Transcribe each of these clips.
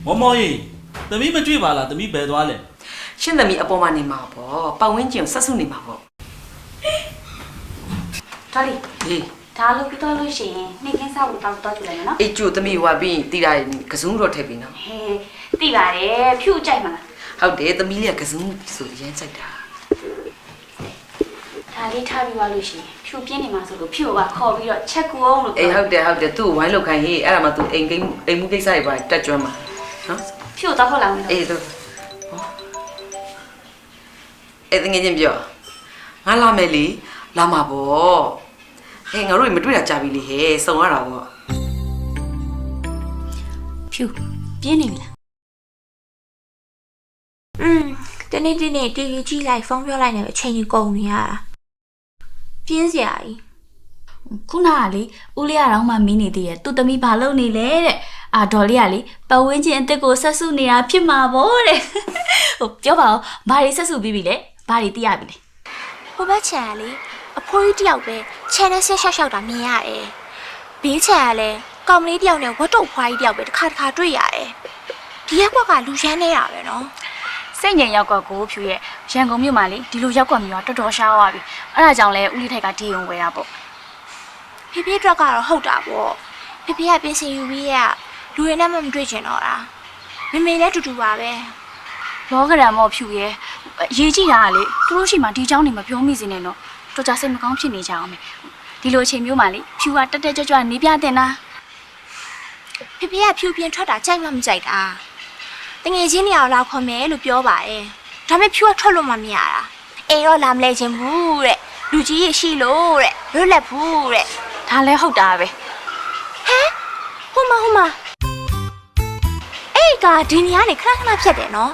မောမောကြီးသမီးမတွေ့ပါလားသမီးဘယ်သွားလဲရှင်းသမီးအပေါ်မှာနေမှာပေါ့ပတ်ဝန်းကျင်ဆက်စုနေမှာပေါ့တော်လီဟေးဒါလို့ပြီးတော့လို့ရှိရင်နှိမ့်ခင်းစားဖို့တော့ကြည့်လိုက်မယ်နော်အေးကျိုသမီးဟိုပြီးတီတာကစုံတော့ထည့်ပြီနော်ဟဲသိပါတယ်ဖြူကြိုက်မှာဟုတ်တယ်သမီးလေးကကစုံဆိုရမ်းကြိုက်တာဒါလေးထားပြီးသွားလို့ရှိရင်ဖြူပြင်းနေမှာဆိုလို့ဖြူကခေါ်ပြီးတော့ချက်ကူအောင်လို့အေးဟုတ်တယ်သူ့ဝိုင်းလောက်ခိုင်းဟေးအဲ့ဒါမှသူအိမ်မှုကိစ္စတွေပါတက်ကျွမ်းမှာနော်ဖြူတော့ခေါ်လာအောင်အေးသူအဲ့တငယ်ချင်းပြောငါလာမယ်လေလာမှာပေါ့ဟဲ့ငါတို့မတွေ့တာကြာပြီလေဟဲ့စုံရတာပေါ့ဖြူပြင်းနေပြီလားတနေ့တီဗီကြည့်လိုက်ဖုန်းပြောလိုက်နေပဲအချိန်ကြီးကုန်နေရတာပြင်းစရာကြီးခုနကလေဦးလေးကတော့မှမီးနေသေးရဲ့သူ့သမီးဘာလုပ်နေလဲတဲ့အာဒေါ်လေးကလေပတ်ဝန်းကျင်အစ်စ်ကိုဆက်စုနေတာဖြစ်မှာပေါ့တဲ့ဟိုပြောပါဦးဘာတွေဆက်စုပြီးပြီလဲဘာတွေသိရပြီလဲဟိုဘက်ချန်ကလေအဖိုးကြီးတယောက်ပဲ channel ဆက်ရှောက်တာမြင်ရတယ်ဘေးချန်ကလည်းကောင်မလေးတယောက်နဲ့ဝတ်တုပ်ဖွားကြီးတယောက်ပဲတစ်ခါတွေ့ရတယ်ဒီရက်ကွက်ကလူရမ်းနေတာပဲနော်စိတ်ငြိမ်ရောက်ကွက်ကိုဖြူရဲ့ရန်ကုန်မြို့မှာလေဒီလိုရောက်ကွက်မျိုးကတော်တော်ရှားသွားပြီအဲ့ဒါကြောင့်လဲဦးလေးထိုက်ကဒီုံဝယ်တာပေါ့ဖေဖေအတွက်ကတော့ဟုတ်တာပေါ့ဖေဖေကပြင်ဆင်ယူပြီးရလူတွေနဲ့မှမတွေ့ချင်တော့တာမေမေလည်းတူတူပါပဲလောကရန်မော့ဖြူရဲ့ရေးကြည့်တာကလေသူတို့ရှိမှဒီเจ้าနေမပြောမိစေနဲ့တော့တော်ကြစိတ်မကောင်းဖြစ်နေကြအောင်မေဒီလိုအချိန်မျိုးမှာလေဖြူကတက်ကြွနေပြတင်တာဖေဖေကဖြူပြင်ထွက်တာကြိုက်မှမကြိုက်တာတငယ်ချင်းနေအောင်လာခေါ်မယ်လို့ပြောပါတယ်ဒါပေမဲ့ဖြူကထွက်လို့မမြင်ရတာအေးတော့လာမလဲချင်းဘူးတဲ့လူကြီးရရှိလို့တဲ့လွတ်လပ်ဘူးတဲ့ဒါလည်းဟုတ်တာပဲဟဲ့ဟိုမှာအေးကဒီနေရာနေခဏဖြတ်တယ်နော်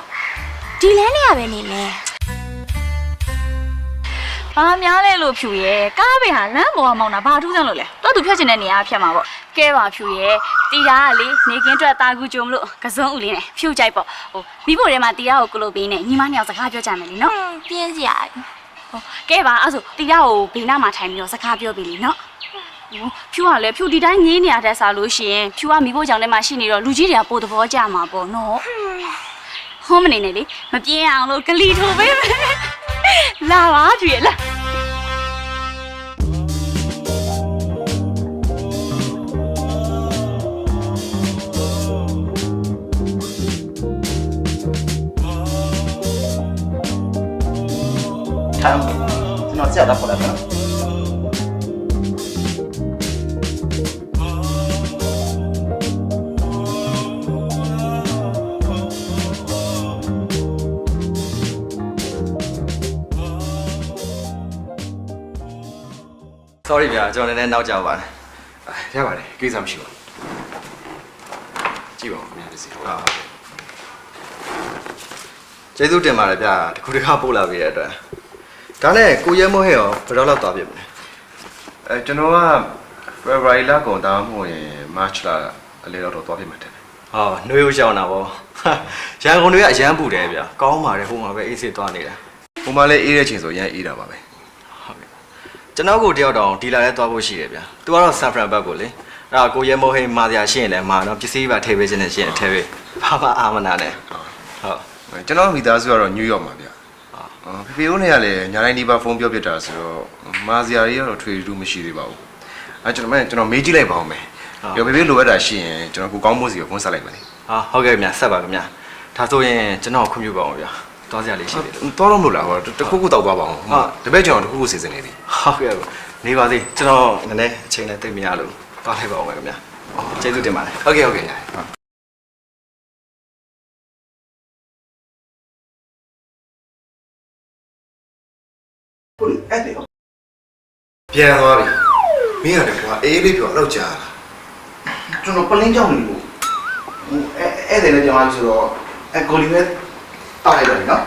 ဒီလမ်းနေရပဲနေမယ်ဘာများလဲလို့ဖြူရဲ့ကားပဲဟာလမ်းပေါ်ကမောင်းတာဘာထူးဆန်းလို့လဲတော့သူဖြတ်ချင်တဲ့နေရာဖြတ်မှာပေါ့ကဲပါဖြူရဲ့တီတာကလေနေကင်းအတွက်တာကူကြုံမလို့ကစုံဦးလေးနဲ့ဖြူကြိုက်ပေါ့ဟိုမိဖို့ထဲမှာတီတာကိုကလုတ်ပေးနေညီမနှစ်ယောက်စကားပြောကြမယ်လीနော်ပြင်းစရာဟိုကဲပါအဲ့ဆိုတီတာကိုဘေးနားမှာထိုင်ပြီးတော့စကားပြောပြီလीနော်ဖြူကလည်းဖြူဒီတိုင်းငေးနေရတဲ့စားလို့ရှိရင်ဖြူကမိဖို့ကြောင့်လည်းမရှိနေတော့လူကြီးတွေကပိုသဘောကျမှာပေါ့နော်ဟောမနေနဲ့လေမပြင်းအောင်လို့ဂလီထိုးပေးမယ်လာပါဖြူရဲ့လာ看，这种这样过来的。sorry ဗျာကျွန်တော်လည်းနောက်ကြပါရပါတယ်ကိစ္စမရှိပါဘူးကြည့်ပါဦးခင်ဗျာဒီစီဟုတ်ကျေးဇူးတင်ပါတယ်ဗျာတခုတခါပို့လာပေးတဲ့အတွက်ဒါနဲ့ကိုရဲမိုးဟဲ့ရောဘယ်တော့လောက်သွားပြမလဲကျွန်တော်က February လကုန်တာမှမဟုတ်ရင် March လအလေးတော့သွားပြမှာတယ်ဟောနှွေးဦးရှောင်းတာဗောရန်ကုန်တွေကအရန်ပူတယ်ဗျာကောင်းပါတယ်ဟိုမှာပဲအေးဆေးသွားနေတာဟိုမှာလည်းအေးတဲ့ချိန်ဆိုရန်အေးတာပါပဲဟုတ်ကဲ့ကျွန်တော်ကိုတယောက်တောင်ဒီလာလဲသွားဖို့ရှိတယ်ဗျာသူကတော့ San Fran ဘက်ကိုလေအဲ့ဒါကိုရဲမိုးဟဲ့မာစရာရှိရင်လည်းမာတော့ပစ္စည်းပါထည့်ပေးခြင်းနဲ့ရှိရင်ထည့်ပေးဘာမှအာမနာနဲ့ဟုတ်ကျွန်တော်မိသားစုကတော့ New York မှာဗျာဖေဖေဦးနဲ့ကလည်းညာတိုင်းဒီပါဖုန်းပြောပြတာဆိုတော့မာစရာကြီးကတော့ထွေထူးမရှိသေးပါဘူးကျွန်တော်မေးကြည့်လိုက်ပါဦးမယ်ပြောဖေဖေလိုအပ်တာရှိရင်ကျွန်တော်ကိုကောင်းမိုးစီကိုဖုန်းဆက်လိုက်ပါလေဟုတ်ကဲ့ဗျာဆက်ပါခင်ဗျာဒါဆိုရင်ကျွန်တော်ခွင့်ပြုပါအောင်ဗျာသွားစရာလေးရှိတယ်သွားတော့မလို့လားဟောတခုခုတောက်သွားပါအောင်ဟုတ်တပည့်ကျွန်တော်တခုခုစီစဉ်နေပြီဟုတ်ကဲ့နေပါသေးကျွန်တော်နည်းနည်းအချိန်နဲ့သိမရလို့သွားလိုက်ပါအောင်ခင်ဗျာကျေးဇူးတင်ပါတယ်ဟုတ်ကဲ့ကိုအဲ့ဒါပြန်သွားပြီမင်းရတယ်ကွာအေးလေးပြောတော့ကြာလာကျွန်တော်ပလင်းကြောင်နေလို့အဲ့ဒါလည်းကြောင်လာဆိုတော့ကိုလီနဲ့တားလိုက်တယ်နော်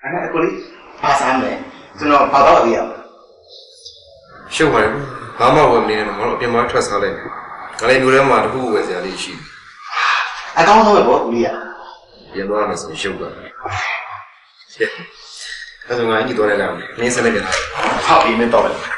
အဲ့ကိုလီပါစမ်းမယ်ကျွန်တော်ပါတော့ရရရှုပ်ပါလေဘာမှဝင်နေတယ်ငါတို့အပြင်မှာထွက်စားလိုက်မယ်ငါလည်းမျိုးထဲမှာတခုခုဝယ်စရာလေးရှိအကောင်းဆုံးပဲပေါ့ကိုလီကပြန်သွားမယ်ဆိုရှုပ်ပါအဲ့ဒါငါကြီးတော့လည်းလာမင်းစနေကြတာဟုတ်ပြီမင်းတော့လေဟာ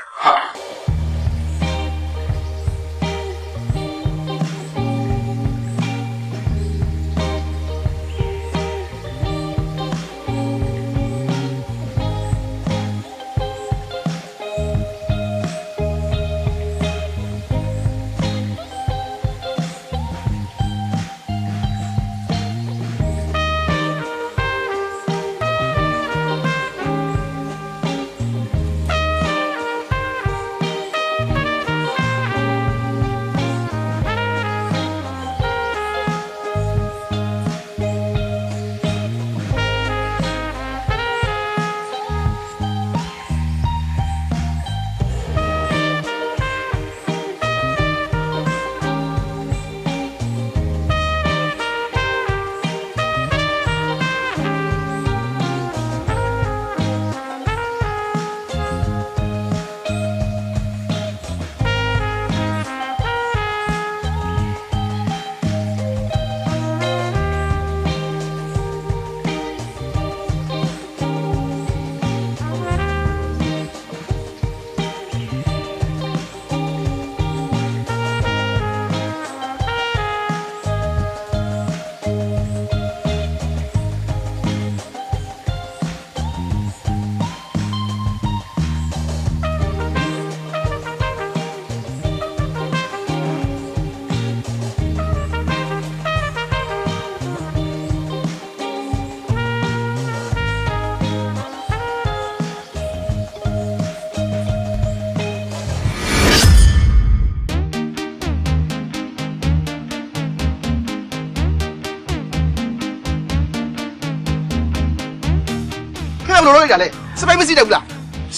လိုလုပ်ရလဲစပိတ်မရှိတယ်ဘူးလား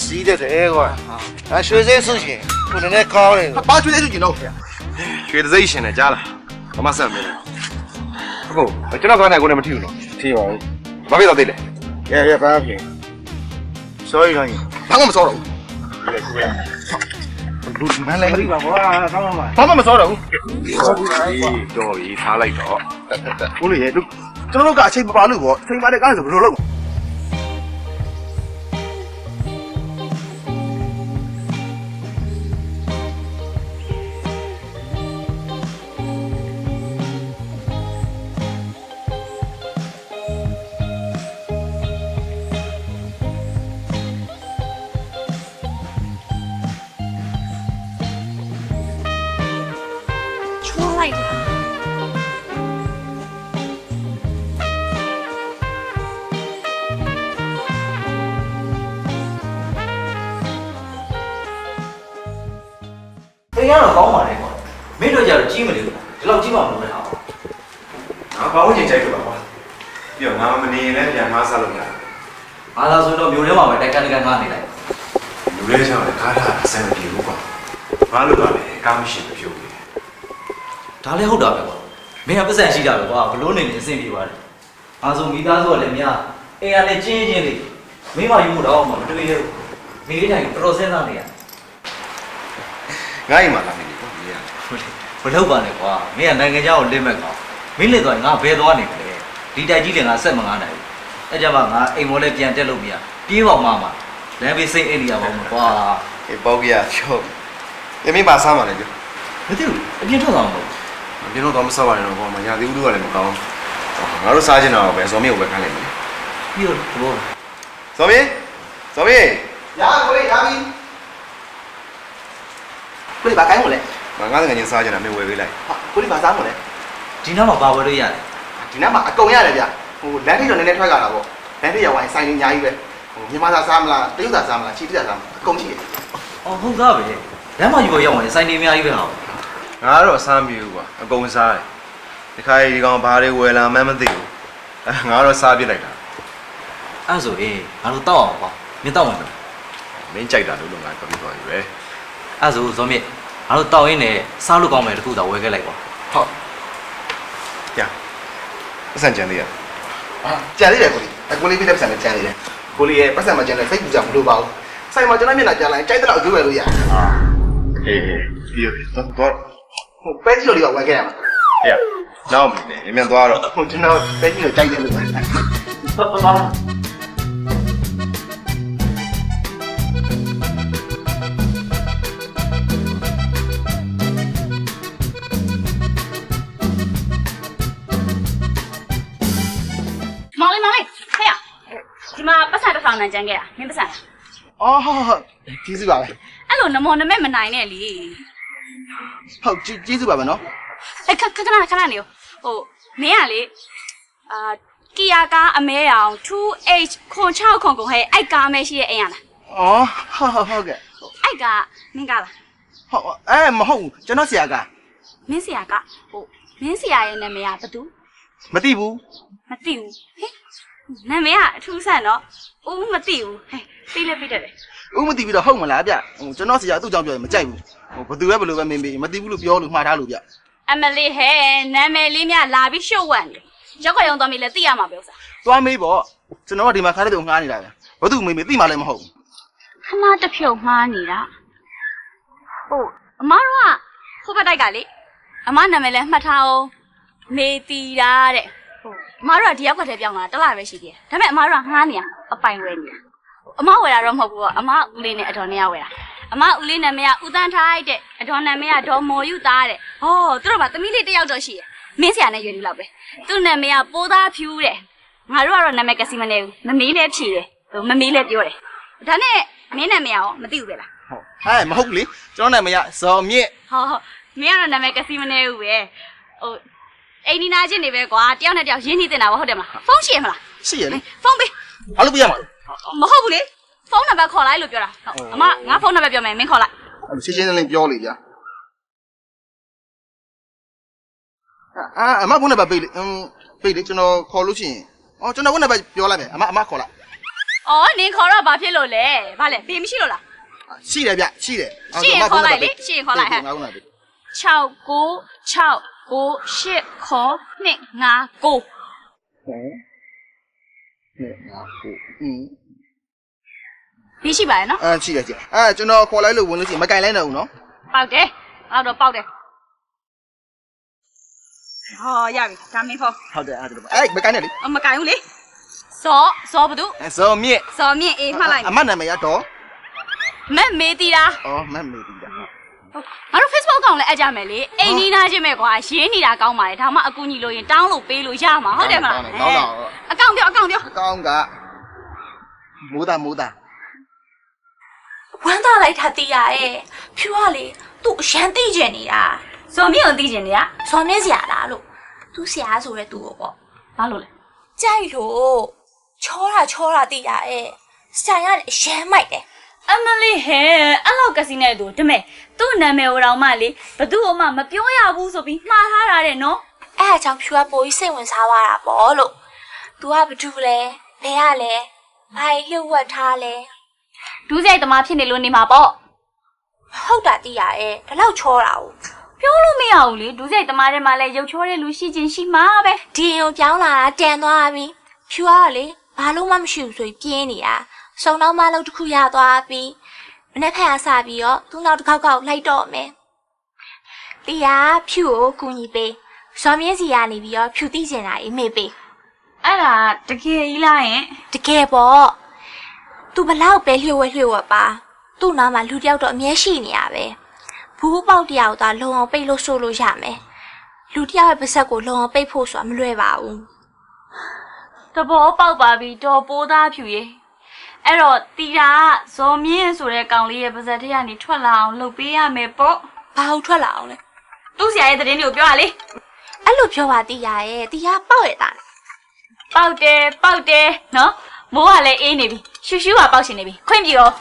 စီးတဲ့တယ်ကွာရွှေစဲဆုရှင်ကိုယ်နဲ့ကောင်းတယ် ဘာကျွေးသေးစုကျင်တော့ ရွှေတစိမ့်ရှင်နဲ့ကြားလားဘာမှဆက်မလဲဟုတ်ကျွန်တော်ကောင်းတဲ့ကိုလည်းမထီဘူးနော် ထီပါဘူး ဘာဖြစ်တော့သိလဲ ရဲဘာဖြစ်ဆိုရင်တော့ ဘာမှမစောတော့ဘူး လူမန်းလည်းမသိပါဘူးဆောင်းမှာ ဘာမှမစောတော့ဘူး တော်ပြီထားလိုက်တော့ ဦးလေးရဲ့ကျွန်တော်တို့ကအချိန်မပါလို့ပေါ့အချိန်ပါတဲ့ကားဆိုဘယ်လိုလုပ် ချိုးလိုက်တာ အိမ်ကတော့ကောင်းပါလေကွာမင်းတို့ကြတော့ကြီးမလို့ဒီလောက်ကြီးမှမလို့လည်းဟာ ငါဘာလို့ချိန်ကြိုက်ကြပါကွာပြီးတော့ငါမနေရင်လည်းပြန်ငါစားလို့ရတယ် အားသာဆိုတော့မျိုးထဲမှာပဲတိုက်ကန်တိုက်ကန်ငါနေလိုက် လူလေးချောင်းလည်းကားထားအဆင်မပြေဘူးကွာဘာလို့ပါလဲကားမရှိမဖြစ်ဘူး ဒါလည်းဟုတ်တာပဲကွာမင်းကပတ်စံရှိတာပဲကွာဘလို့နေနေအဆင်ပြေပါတယ်အားဆိုမိသားစုကလည်းများအိမ်ကလည်းချင်းချင်းလေးမင်းမယူမှုတော့မှမတွေ့ရဘူးနေလေးတိုင်းတော်တော်စဉ်းစားနေရ ငါ့အိမ်မှာလာနေပြီကွာမင်းက ဘလို့ပါနဲ့ကွာမင်းကနိုင်ငံခြားကိုလင်းမဲ့ကောင်မင်းလက်သွားငါဘယ်သွားနေမလဲဒီတိုက်ကြီးလည်းငါဆက်မငားနိုင်ဘူးအဲ့ကြမှာငါအိမ်မော်လည်းပြန်တက်လို့မရပြေးပေါက်မှမှာလမ်းဘေးစိတ်အိမ်နေရပါဦးကွာ အေးပေါက်ကြီးချော့ပြမင်းပါစားမှလည်းပြော မသိဘူးအပြင်ထွက်သွားမှာ မင်းတို့တော့မစားပါနဲ့တော့ကွာမရသေးဘူးလို့ကလည်းမကောင်းငါတို့စားချင်တာပဲဇော်မင်းကိုပဲခိုင်းလိုက်မယ် ပြီးတော့ဘော ဇော်မင်း ရကိုလေးရပြီကိုလေးဘာကိုင်းမလဲ ငါငါငယ်ချင်းစားချင်တာမင်းဝယ်ပေးလိုက် ဟာကိုလေးဘာစားမလဲ ဒီနောက်မှာပါဝယ်လို့ရတယ် ဒီနေ့မှာအကုန်ရတယ်ဗျဟိုလမ်းထိပ်တော့နည်းနည်းထွက်ကြတာပေါ့လမ်းထိပ်ရောက်ရင်ဆိုင်နေအများကြီးပဲဟိုမြန်မာသားစားမလားတရုတ်သားစားမလားချီတစားစားမလားအကုန်ရှိတယ် အော်ဟုတ်သားပဲလမ်းမယူရောက်ရင်စိုင်းနေအများကြီးပဲဟာ ငါတော့အစားမပြေဘူးကွာအကုန်စားတယ်ဒီခါဒီကောင်ဘာတွေဝယ်လာမှန်းမသိဘူးငါတော့စားပြစ်လိုက်တာ အဲ့ဆိုအေးငါတို့တောက်အောင်ကွာမင်းတောက်ဝင်မလား မင်းကြိုက်တာလို့ငါပြောပြသွားပြီပဲ အဲ့ဆိုဇော်မြင့်ငါတို့တောက်ရင်းနဲ့စားလို့ကောင်းမယ်တခုတော့ဝယ်ခဲ့လိုက်ကွာ ဟုတ် ကြာအဆန်ကြံသေးရ အာကြံသေးတယ်ကိုလေးပြတဲ့ပတ်စံနဲ့ကြံသေးတယ်ကိုလေးရဲ့ပတ်စံမှာကြံတယ်စိတ်ပူကြမလို့ပါဘူးဆိုင်မှာကျွန်တော်မျက်နှာကြံလိုက်ကြိုက်တဲ့လောက်အကျိုးပဲလို့ရတယ် ဟေးပြီးတော့ ဟိုပဲကြီးလိုလေးကဝယ်ခဲ့ရမှာ ဟေးနောက်မနေမြန်သွားတော့ ဟိုကျွန်တော်ပဲကြီးလိုကြိုက်တယ်လို့ပဲ မောင်လေးဟဲ့ဒီမှာပတ်စံတစ်ထောင်နဲ့ကျန်ခဲ့တာမင်းပတ်စံ အော်ဟုတ်ကျေးဇူးပါပဲ အဲ့လိုနမောနမဲမနိုင်နဲ့လေ ဟုတ်ကျေးဇူးပါပဲနော် အဲ့ခဏနေဟိုမင်းကလေကီယာကားအမဲရောင် 2H ခွန်6ခွန်ကုန်ဟဲ့အဲ့ကားမဲရှိရဲ့အိမ်ရလား အော်ဟုတ်ကဲ့ အဲ့ကားမင်းကားလား ဟုတ်မဟုတ်ဘူးကျွန်တော်ဆရာက မင်းဆရာကမင်းဆရာရဲ့နာမည်ကဘာတူ မသိဘူး မသိဘူးဟဲ့နာမည်ကအထူးဆန်တော့ဦးမသိဘူးဟဲ့သိလဲသိတယ်လေ ဦးမသိပြီးတော့ဟုတ်မလားဗျဟိုကျွန်တော်ဆရာသူ့ကြောင့်ပြောရင်မကြိုက်ဘူးဟိုဘသူပဲဘလို့ပဲမင်းမသိဘူးလို့ပြောလို့မှားထားလို့ဗျ အမလေးဟဲ့နာမည်လေးများလာပြီးရှုပ်ဝက်နေရောက်ခွင့်ရုံသွားမိလဲသိရမှာပဲဥစ္စာ သွားမေးပေါ့ကျွန်တော်ကဒီမှာခါတဲ့သူငှားနေတာဗျဘသူမေးသိမှလည်းမဟုတ်ဘူး ခဏတစ်ဖြုတ်မှားနေတာဟုတ်အမတို့ကခိုးဖက်တိုက်ကလေအမနာမည်လဲမှတ်ထားအောင်မေတီတာတဲ့ဟုတ်အမတို့ကဒီရောက်ခွက်ထဲပြောင်းလာတစ်လပဲရှိသေးတယ်ဒါပေမဲ့အမတို့ကငှားနေရအပိုင်ဝဲနေတာအမဝယ်တာတော့မဟုတ်ဘူးပေါ့အမဦးလေးနဲ့အတော်နဲ့ဝယ်တာအမဦးလေးနာမည်ကဦးတန်းထိုက်တဲ့အတော်နာမည်ကဒေါ်မော်ယူသားတဲ့ဟောသူတို့ကသမီးလေးတစ်ယောက်တော့ရှိရမင်းဆရာနဲ့ရွယ်လူလောက်ပဲသူ့နာမည်ကပိုးသားဖြူတဲ့ငါတို့ကတော့နာမည်ကစီမနေဘူးမမေးလည်းဖြေတယ်မမေးလည်းပြောတယ်ဒါနဲ့မင်းနာမည်ရောမသိဘူးပဲလား ဟုတ်မဟုတ်ဘူးလေကျွန်တော်နာမည်ကဇော်မြင့် ဟောမင်းကတော့နာမည်ကစီမနေဘူးပဲဟိုအိမ်နီနာချင်းနေပဲကွာတယောက်နဲ့တယောက်ရင်းနှီးတင်တာဟုတ်တယ်မလားဖုန်းရှိရမလား ရှိရလေ ဖုန်းပေး ဘာလို့ပြရမှာ မဟုတ်ဘူးလေဖုန်းနံပါတ်ခေါ်လိုက်လို့ပြောတာအမငါဖုန်းနံပါတ်ပြောမယ်မင်းခေါ်လိုက် ရှင်းရှင်းလင်းလင်းပြောလေဗျအမဖုန်းနံပါတ်ပေးလေပေးလေကျွန်တော်ခေါ်လို့ရှိရင်ကျွန်တော်ဖုန်းနံပါတ်ပြောလိုက်မယ်အမခေါ်လိုက် ဩ အော်နင်ခေါ်တော့ဘာဖြစ်လို့လဲဘာလဲဖေးမရှိလို့လား ရှိတယ်ဗျရှိတယ် ရှင်းခေါ်လိုက်လေရှင်းခေါ်လိုက်ဟဲ့ ငါကုန်းလာပြီ 6 9 6 9 8ခေါ်2 5 9 ဒီရှိပါရဲ့နော် ရှိတယ်ကျွန်တော်ခေါ်လိုက်လို့ဝင်လို့ရှိရင်မကင်လိုက်တော့ဘူးနော် ပေါက်တယ်အဲ့တော့ပေါက်တယ်ဟောရပြီဒါမင်းခေါ် ဟုတ်တယ်အဲ့ဒါမကင်နဲ့လေ မကင်ဘူးလေစောဘသူ ဇော်မြင့် စောမြင့်အေးမှတ်လိုက် အမတ်နာမည်ရတော့ မက်မေးတီတာ မတ်မေးပြီဗျာ ငါတို့ Facebook ကောင်လည်းအကြမယ်လေအိမ်နီးနားချင်းပဲကွာရင်းနေတာကောင်းပါလေဒါမှအကူညီလို့ရင်တောင်းလို့ပေးလို့ရမှာဟုတ်တယ်မလား ကောင်းတော့ အကောင့်ပြောအကောင့်ပြော အကောင်းကမိုးသား ဝမ်းသာလိုက်တာတီးရရဲ့ဖြူကလေသူ့အရန်သိကျင်နေတာ စောမြင့်ကိုသိကျင်နေရ ဇော်မြင့်စရာလားလို့သူဆရာဆိုရဲသူ့ကိုပေါ့ ဘာလို့လဲ ကြိုက်လို့ချောတာတီးရရဲ့ဆိုင်ရတယ်အရန်မိုက်တယ် အမလေးဟဲ့အဲ့လောက်ကစီနဲ့တူတမဲသူ့နာမည်ဟိုတောင်မှလေဘသူ့မှမပြောရဘူးဆိုပြီးမှားထားတာတဲ့နော် အဲ့အကြောင့်ဖြူကပိုကြီးစိတ်ဝင်စားသွားတာပေါ့လို့ तू ကဘာတူလဲဘယ်ရလဲဘာလျှို့ဝှက်ထားလဲ ဒူးစိတ်သမားဖြစ်နေလို့နေမှာပေါ့ ဟုတ်တာတီးရရဲ့ဒါလောက်ချောတာ哦 ပြောလို့မရဘူးလေဒူးစိတ်သမားထဲမှာလည်းရုပ်ချောတဲ့လူရှိချင်းရှိမှာပဲ ဒီရင်ကိုပြောင်းလာတာတန်သွားပြီဖြူကလေဘာလို့မှမရှိဘူးဆိုပြီးပြင်းနေတာစုံတော့မလို့တစ်ခုရသွားပြီမနေ့ဖက်ကစပြီးတော့သူ့နောက်တစ်ခေါက်လိုက်တော့မယ်တီးရဖြူကိုကူညီပေးဇော်မြင့်စီကနေပြီးတော့ဖြူသိကျင်တာအေးမေးပေး အဲ့ဒါတကယ်ကြီးလားယင် တကယ်ပေါ့သူဘလောက်ပဲလျှို့ဝှက်ပါသူ့နားမှာလူတယောက်တော့အမြဲရှိနေရပဲဘူးပေါက်တယောက်သာလုံအောင်ပိတ်လို့ဆိုလို့ရမယ်လူတယောက်ရဲ့ပါဇက်ကိုလုံအောင်ပိတ်ဖို့ဆိုတာမလွယ်ပါဘူး တဘောပေါက်ပါပြီတော်ပိုးသားဖြူရေအဲ့တော့တီတာကဇော်မြင့်ဆိုတဲ့ကောင်လေးရဲ့ပါဇက်ထဲကနေထွက်လာအောင်လုပ်ပေးရမယ်ပေါ့ ဘာဟုတ်ထွက်လာအောင်လဲ သူ့ဆရာရဲ့သတင်းတွေကိုပြောရလေ အဲ့လိုပြောပါတီးရရဲ့တီးရပေါက်ရတာ ပေါက်တယ်နော်မိုးကလည်းအေးနေပြီရှူရှူကပေါက်ရှင်နေပြီခွင့်ပြုရော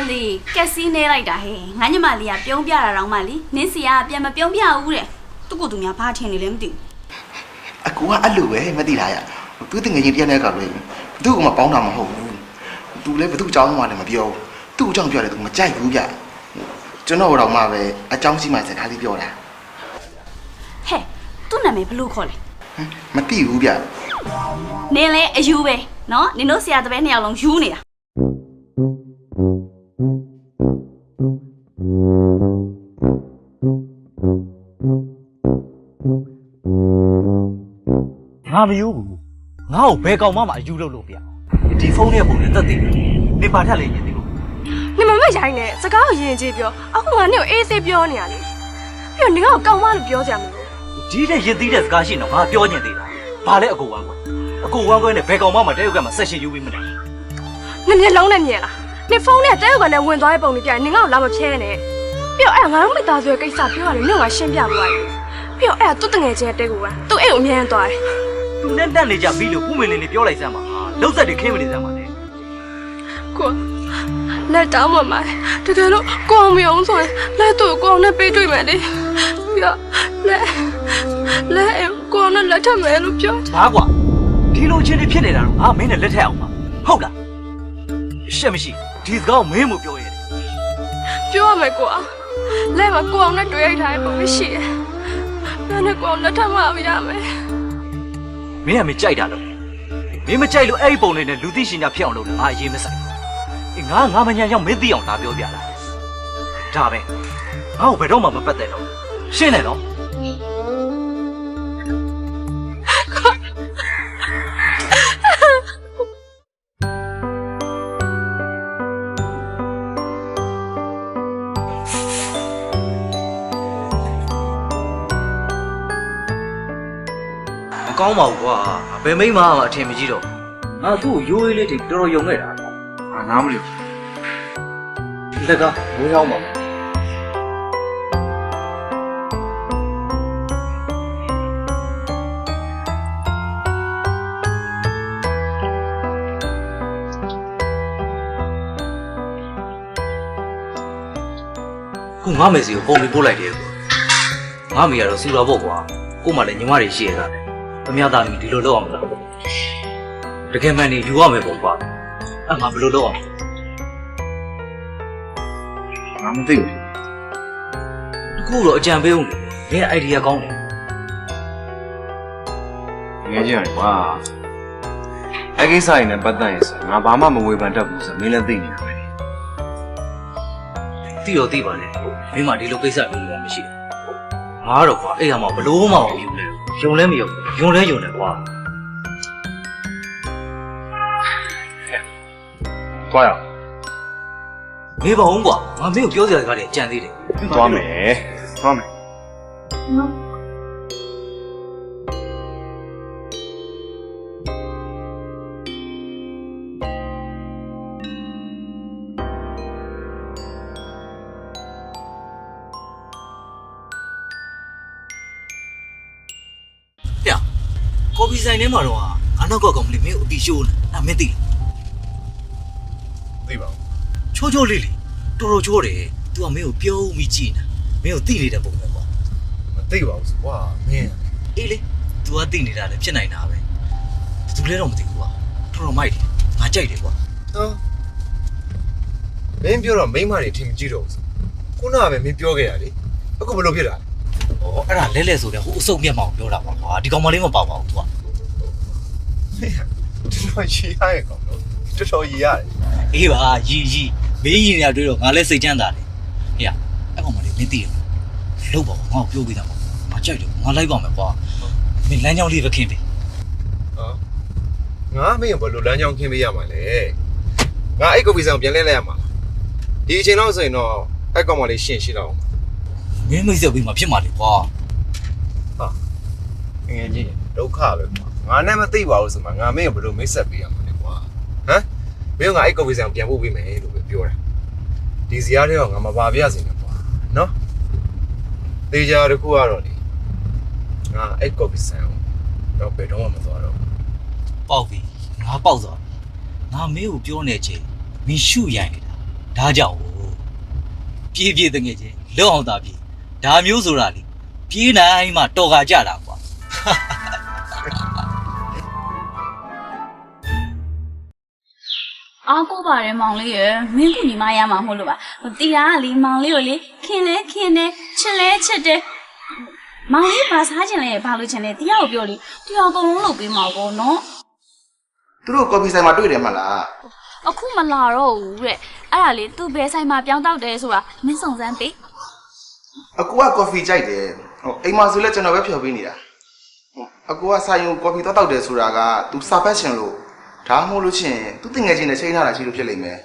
လေးကက်စီနေလိုက်တာဟဲ့ငါညမလေးကပြုံးပြတာတော့မှလीနင်းစီကပြန်မပြုံးပြဘူးတဲ့သူ့ကိုသူများဘာထင်နေလဲမသိဘူး အကူကအဲ့လိုပဲမသိလားရသူတငယ်ချင်းတယောက်နဲ့ကလည်းသူ့ကမှပေါင်းတာမဟုတ်ဘူးသူလည်းဘသူ့အကြောင်းမှလည်းမပြောဘူးသူ့အကြောင်းပြောတယ်သူမကြိုက်ဘူးဗျကျွန်တော်တော့မှပဲအကြောင်းရှိမှစကားလေးပြောတာ ဟဲ့သူ့နာမည်ဘလို့ခေါ်လဲ မသိဘူးဗျ နင်းလဲအယူပဲနော်နင်တို့ဆရာတပည့်နှစ်ယောက်လုံးယူနေတာ ငါမယူဘူးငါ့ကိုဘယ်ကောင်မှမအယူလို့ပြဒီဖုန်းထဲပုံနဲ့တက်သေးတယ်နေပါထက်လေးမြင်သေးလို့ 你们没家呢？这个人这标，啊，我你有 A C 标呢哩。标你个高嘛的标价没有？ ဒီတဲ့ရည်သေးတဲ့စကားရှိတော့ငါပြောညင်သေးတာဘာလဲအကူဝမ်းကွယ်အကူဝမ်းကွယ်နဲ့ဘယ်ကောင်မှမတရုတ်ကမှဆက်ရှင်ယူပြီးမတယ် 你别老那年了，你放呢这个呢问到一帮你标，你个那么偏呢？标哎，我没打算给啥标了，你我先标不来。标哎，都等下这这个啊，都哎有面对。 သူနဲ့တက်နေကြပြီလို့ဦးမင်းလေးပြောလိုက်စမ်းပါလုံးဆက်တွေခင်းမနေစမ်းပါနဲ့ 哥，来找我买，这个路光不用做，来都光那背对买的，标来光那来他买路标。 ဘာကွာဒီလိုချင်းတွေဖြစ်နေတာတော့ငါမင်းနဲ့လက်ထက်အောင်ပါဟုတ်လားရှက်မရှိဒီစကားကိုမင်းမပြောရတယ် ပြောရမယ်ကွာလဲမကိုအောင်နဲ့တွေ့ရထားပုံမရှိတယ်။ဒါနဲ့ကိုအောင်လက်ထပ်မှပြရမယ် မင်းကမကြိုက်တာလို့မင်းမကြိုက်လို့အဲ့ဒီပုံလေးနဲ့လူသိရှင်ညာဖြစ်အောင်လုပ်တယ်ငါအရေးမဆိုင်ဘူးငါမညာရောက်မင်းသိအောင်လာပြောပြတာဒါပဲငါ့ကိုဘယ်တော့မှမပတ်သက်တော့ရှင်းတယ်နော် မကောင်းပါဘူးကွာဘယ်မိမအထင်မကြီးတော့ငါသူ့ကိုရိုးရေးလေးတွေတော်တော်ယုံခဲ့တာဟာနားမလို့လက်ကဝေးအောင်ပါခုငါမေစီကိုပုံပြီးပို့လိုက်တယ်ကွာငါမေကတော့စူတာပေါ့ကွာကို့မှာလည်းညီမတွေရှိရတာအများသားကြီးဒီလိုလုပ်အောင်လားတကယ်မှန်နေယူရမယ်ပေါ့ကွာအဲ့ငါဘယ်လိုလုပ်အောင်ငါမသိဘူးတခုတော့အကြံပေးဦးမင်း idea ကောင်းတယ်ငယ်ကြရတယ်ကွာအဲ့ကိစ္စရင်းနဲ့ပတ်သက်ရင်ဆိုငါဘာမှမဝေဖန်တတ်ဘူးဆိုမင်းလည်းသိနေတာပဲသိတော့သိပါနဲ့မင်းမဒီလိုကိစ္စမျိုးလည်းမရှိဘူးငါတော့ကွာအဲ့ရမှာဘလို့မှမယူလဲယုံလဲမယုံယုံလဲယုံတယ်ကွာသွားရအောင်မေးပါဦးကွာငါမင်းကိုပြောစရာစကားတွေကြံသေးတယ်သွားမယ်သွားမယ်ကော်ဖီဆိုင်ထဲမှာတော့အနောက်ကကောင်လေးမင်းအတီရှိုးနေမင်းသိလားသိပါဘူးချိုးချိုးလေးလေးတော်တော်ချိုးတယ် तू ကမင်းကိုပြုံးပြီးကြည့်နေမင်းကိုသိနေတဲ့ပုံပဲကွာမသိပါဘူးကွာမင်းအေးလေ तू ကသိနေတာလည်းဖြစ်နိုင်တာပဲသူလည်းတော့မသိဘူးကွာတော်တော်မိုက်တယ်ငါကြိုက်တယ်ကွာဟမ်မင်းပြောတော့မိန်းမတွေထင်မကြည့်တော့ဘူးခုနကပဲမင်းပြောခဲ့ရလေအခုဘယ်လိုဖြစ်လာလဲဩအဲ့ဒါလဲလဲဆိုတဲ့ဟိုအစုပ်မျက်မှောင်ပြောတာပါကွာဒီကောင်မလေးမပါပါဘူး तू ကတော်ရှိရရဲ့ကောင်တော့တော်တော်ရည်ရတယ်အေးပါရည်မင်းရည်နေတွေ့တော့ငါလည်းစိတ်ချမ်းသာတယ်ဟေ့အဲ့ကောင်မလေးမင်းသိရလို့ပါငါ့ကိုပြောပေးတာပါငါကြိုက်တယ်ငါလိုက်ပါမယ်ကွာမင်းလမ်းကြောင်းလေးပဲခင်းပေးဟာငါမင်းဘယ်လိုလမ်းကြောင်းခင်းပေးရမှာလဲငါအဲ့ကော်ဖီဆိုင်ပြန်လဲလိုက်ရမှာဒီအချိန်တော့ဆိုရင်တော့အဲ့ကောင်မလေးရှင်းတော့မင်းမိတ်ဆက်ပြီးမှဖြစ်မှာလေကွာဟာငယ်ကြီးဒုက္ခပဲကွာငါနဲ့မသိပါဘူးဆိုမှငါမင်းကိုဘယ်လိုမိတ်ဆက်ပေးရမှာလဲကွာဟမ်မင်းကအဲ့ကော်ဖီဆိုင်ပြန်ပို့ပေးမယ်လို့ပဲပြောတာဒီဇာတ်တွေကငါမပါပြစင်နဲ့ကွာနော်တေချာတခုကတော့လေငါအဲ့ကော်ဖီဆိုင်တော့ဘယ်တော့မှမသွားတော့ပေါက်ပြီငါပေါက်သွားငါမင်းကိုပြောနေချင်မင်းရှုရိုင်နေတာ ဒါကြောင့်ပြေးပြေးတငယ်ချင်းလွတ်အောင်သာပြေးဒါမျိုးဆိုတာလေပြေးနိုင်မှတော်ကကြတာကွာအားကိုပါတယ်မောင်လေးရယ်မင်းကညီမရမှာမဟုတ်လို့ပါတီတာကလေမောင်လေးကိုလေခင်လဲခင်တယ်ချစ်လဲချစ်တယ်မောင်လေးဘာစားချင်လဲဘာလို့ချင်လဲတီတာကိုပြောလေတီတာအကုန်လုံးလုပ်ပေးမှာပေါ့နော် သူတို့ကော်ဖီဆိုင်မှာတွေ့တယ်မလား အခုမလာတော့ဘူးတဲ့အဲ့ဒါလေသူဘယ်ဆိုင်မှာပြောင်းတောက်တယ်ဆိုတာမင်းစုံစမ်းပေး အကူကကော်ဖီကြိုက်တယ်ဟိုအိမ်မှာဆိုလဲကျွန်တော်ပဲဖျော်ပေးနေတာအကူကဆိုင်ကိုကော်ဖီတောက်တယ်ဆိုတာက तू စာဖတ်ရှင်လို့ဒါမှမဟုတ်လို့ချင်း तू တင်ငယ်ချင်းနဲ့ချိန်ထားတာရှိလို့ဖြစ်လိမ့်မယ်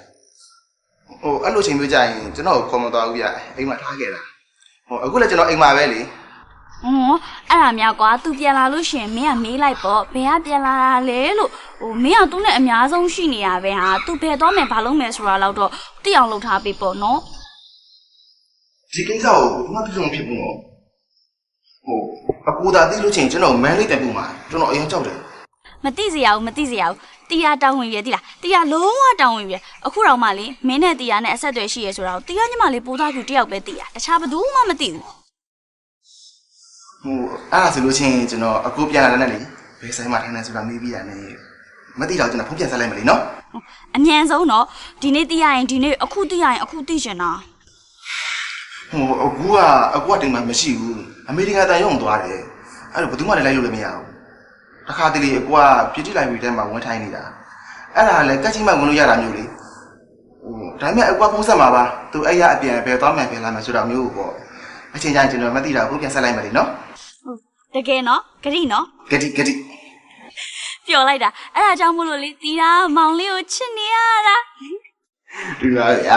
ဟိုအဲ့လိုချိန်မျိုးကြရင်ကျွန်တော်ကိုခေါ်မသွားဘူးဗျအိမ်မှာထားခဲ့တာဟိုအခုလည်းကျွန်တော်အိမ်မှာပဲလေ အဲ့ဒါများကွာ तू ပြန်လာလို့ရှင်မင်းကမေးလိုက်ပေါ့ဘယ်ကပြန်လာတာလဲလို့ဟိုမင်းကသူ့နဲ့အများဆုံးရှိနေရပဲဟာ तू ဘယ်သွားမယ်ဘာလုပ်မယ်ဆိုတာတော့သိအောင်လုပ်ထားပေးပေါ့နော် ဒီကိစ္စကိုဘာမှပြုံးဖြစ်ဘူးနော်ဟိုအကူသာသိလို့ချင်းကျွန်တော်မန်းလေးတက်ဖို့မှာကျွန်တော်အရင်ကြောက်တယ် မသိစရာဘူးတီးရတောင်းဝင်ပြီတိလားတီးရလုံးဝတောင်းဝင်ပြီအခုတော့မှလေမင်းနဲ့တီးရနဲ့အဆက်အသွယ်ရှိရဲဆိုတော့တီးရညီမလေးပိုးသားပြူတယောက်ပဲတီးရတခြားဘယ်သူမှမသိဘူး ဟိုအဲ့ဒါဆိုလို့ချင်းကျွန်တော်အကူပြန်လာတဲ့နဲ့လေဘယ်ဆိုင်မှာထိုင်နေဆိုတာမေးပြီးရတယ်မသိတော့ကျွန်တော်ဖုန်းပြန်ဆက်လိုက်မယ်လေနော် အမြန်ဆုံးတော့ဒီနေ့တီးရရင်ဒီနေ့အခုတီးရရင်အခုတီးချင်တာ ဟိုအကူကတိမ်မှာမရှိဘူးအမေရိကန်တန်ရုံသွားတယ်အဲ့တော့ဘယ်သူမှလည်းလိုက်လို့လည်းမရဘူးတစ်ခါတလေအကူကပြည်တိလိုက်ပြီးတဲမှာဝင်ထိုင်နေတာအဲ့ဒါလည်းကက်ချင်းမှဝင်လို့ရတာမျိုးလေဟိုဒါပေမဲ့အကူကဖုန်းဆက်မှာပါသူအဲ့ရအပြန်ပဲသွားမှပြန်လာမယ်ဆိုတာမျိုးပေါ့အချိန်ချင်းကျွန်တော်မသိတာဘူးပြန်ဆက်လိုက်မယ်လေနော် တကယ်နော်ဂရိနော် ဂတိ ပျော်လိုက်တာအဲ့ဒါကြောင့်မို့လို့လေတီးရမောင်လေးကိုချစ်နေရတာ ဒီပါရ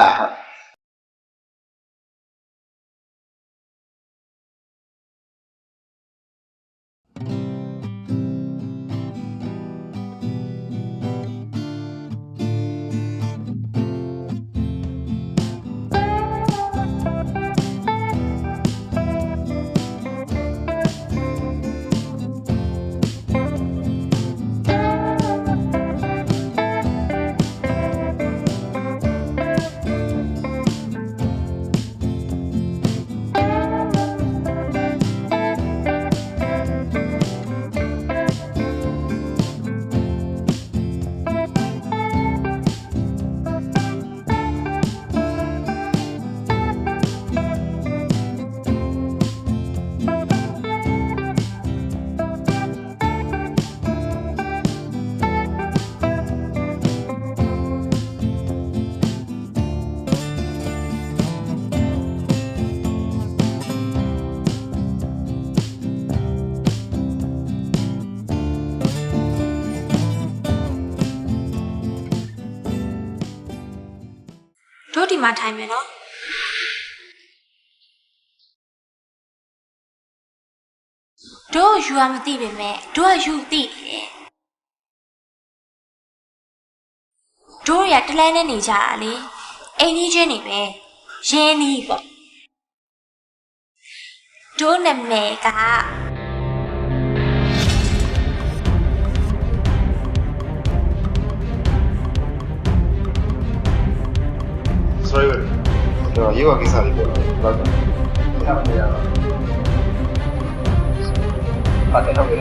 တို့ဒီမှာထိုင်မယ်နော်တို့ယူရမသိပေမဲ့တို့ကယူသိတယ်တို့ရတလဲနဲ့နေကြတာလေအိမ်ကြီးချင်းနေပဲရင်းနီးပေါ့တို့နာမည်ကsorry ကျွန်တော်ရေဝကိစ္စလေးပြောတာဟုတ်ကဲ့ဆက်မရတော့ပါတယ်ဟုတ်ကဲ့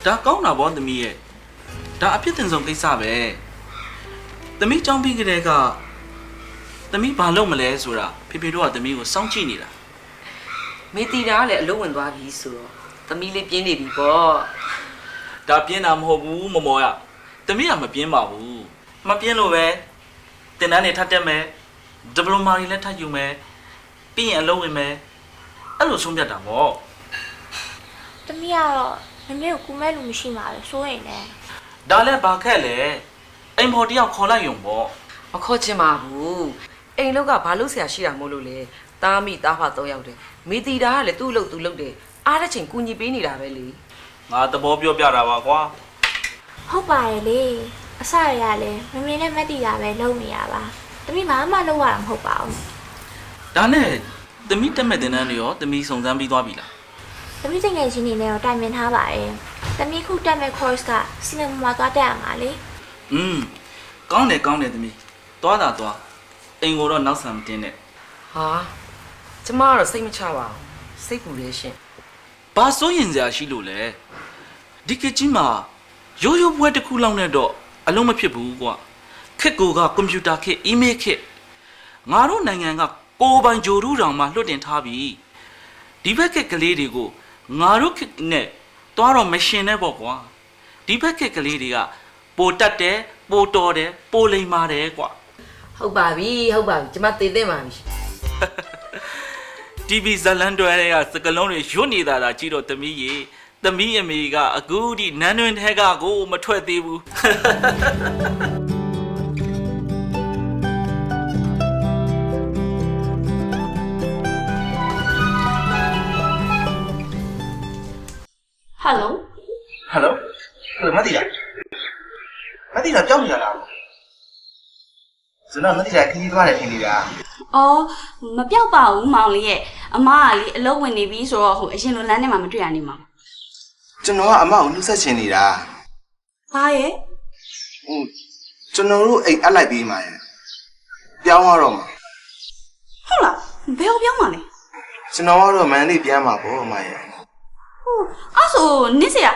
ဒါကောင်းတာဗောသမီးရဲ့ဒါအဖြစ်တင်ဆုံးကိစ္စပဲသမီးကြောင်းပြီးကြတဲ့ကသမီးဘာလုပ်မလဲဆိုတာဖေဖေတို့ကသမီးကိုစောင့်ကြည့်နေတာ မေတီတာကလည်းအလုံးဝင်သွားပြီဆိုတော့သမီးလေးပြင်းနေပြီပေါ့ ဒါပြင်းတာမဟုတ်ဘူးမမော်ရသမီးကမပြင်းပါဘူးမပြင်းလို့ပဲတင်တန်းနေထပ်တက်မယ်ဒီပလိုမာတွေလည်းထပ်ယူမယ်ပြီးရင်အလုံးဝင်မယ်အဲ့လိုဆုံးဖြတ်တာဗော တမီးကတော့မမေကိုကူမဲ့လူမရှိမှာပဲစိုးရင်လည်း ဒါလည်းဘာခက်လဲအိမ်ဖော်တယောက်ခေါ်လိုက်ရုံပေါ့ မခေါ်ချင်ပါဘူးအိမ်လောက်ကဘာလို့ဆရာရှိတာမို့လို့လဲတားမိတားဖ3ယောက်တယ်မေတီတာကလည်းသူ့လို့သူ့လို့တယ်အားတဲ့ချိန်ကူညီပေးနေတာပဲလေ ငါသဘောပြောပြတာပါကွာ ဟုတ်ပါရဲ့လေအစရရလဲမမင်းနဲ့မက်တီတာပဲလုံနေရပါသမီးမမလုံရတာမဟုတ်ပါဘူး ဒါနဲ့သမီးတက်မဲ့တင်တန်းတွေရောသမီးစုံစမ်းပြီးသွားပြီလား သမီးတငယ်ချင်းနေနဲ့တော့တိုင်ပင်ထားပါတယ်သမီးခုတက်မဲ့ course ကစီမံမှာသွားတက်ရမှာလေ ကောင်းတယ်သမီးသွားတာသွားအိမ်ကိုတော့နောက်ဆံမတင်းနဲ့ ဟာကျမကတော့စိတ်မချပါဘူးစိတ်ပူတယ်ရှင် ဘာစိုးရင်စရာရှိလို့လဲဒီကကြီးမှာရိုးရိုးပွဲတစ်ခုလောက်နဲ့တော့အလုံးမဖြစ်ဘူးကွာခက်ကိုကကွန်ပျူတာခက်အီးမေးလ်ခက်ငါတို့နိုင်ငံကကိုယ်ပိုင်ဂျိုရူတောင်မှလွှတ်တင်ထားပြီဒီဘက်ခက်ကလေးတွေကိုငါတို့ခက်နဲ့တွားတော့မရှင်နဲ့ပေါ့ကွာဒီဘက်ခက်ကလေးတွေကပိုတက်တယ်ပိုတော်တယ်ပိုလိမ္မာတယ်ကွာ ဟုတ်ပါပြီကျမသိသိပါပြီ TV ဇလန်တွဲတွေကစကလုံးတွေရွတ်နေတာသာကြည့်တော့သမီးရေသမီးအမေကအခုထိနန်းတွင်ထဲကကိုမထွက်သေးဘူး ဟယ်လို ဟယ်လိုမသိလားကြောက်နေရလားကျွန်တော်မသိတာခကြီးသွားတယ်ထင်နေတာ အော်မပြောက်ပါဘူးမောင်လေးရဲ့အမကလေအလုပ်ဝင်နေပြီဆိုတော့ဟိုအရင်လိုလမ်းထဲမှာမတွေ့ရနေမှာ ကျွန်တော်ကအမကိုနှုတ်ဆက်ချင်နေတာ ဘာရဲ့ ကျွန်တော်တို့အိမ်အပ်လိုက်ပြီးမှရင်ပြောင်းတော့မှာ ဟုတ်လားဘယ်ကိုပြောင်းမှာလဲ ကျွန်တော်ကတော့မန်လေးပြန်မှာပေါ့အမရဲ့ အဲ့ဆိုနစ်စရာ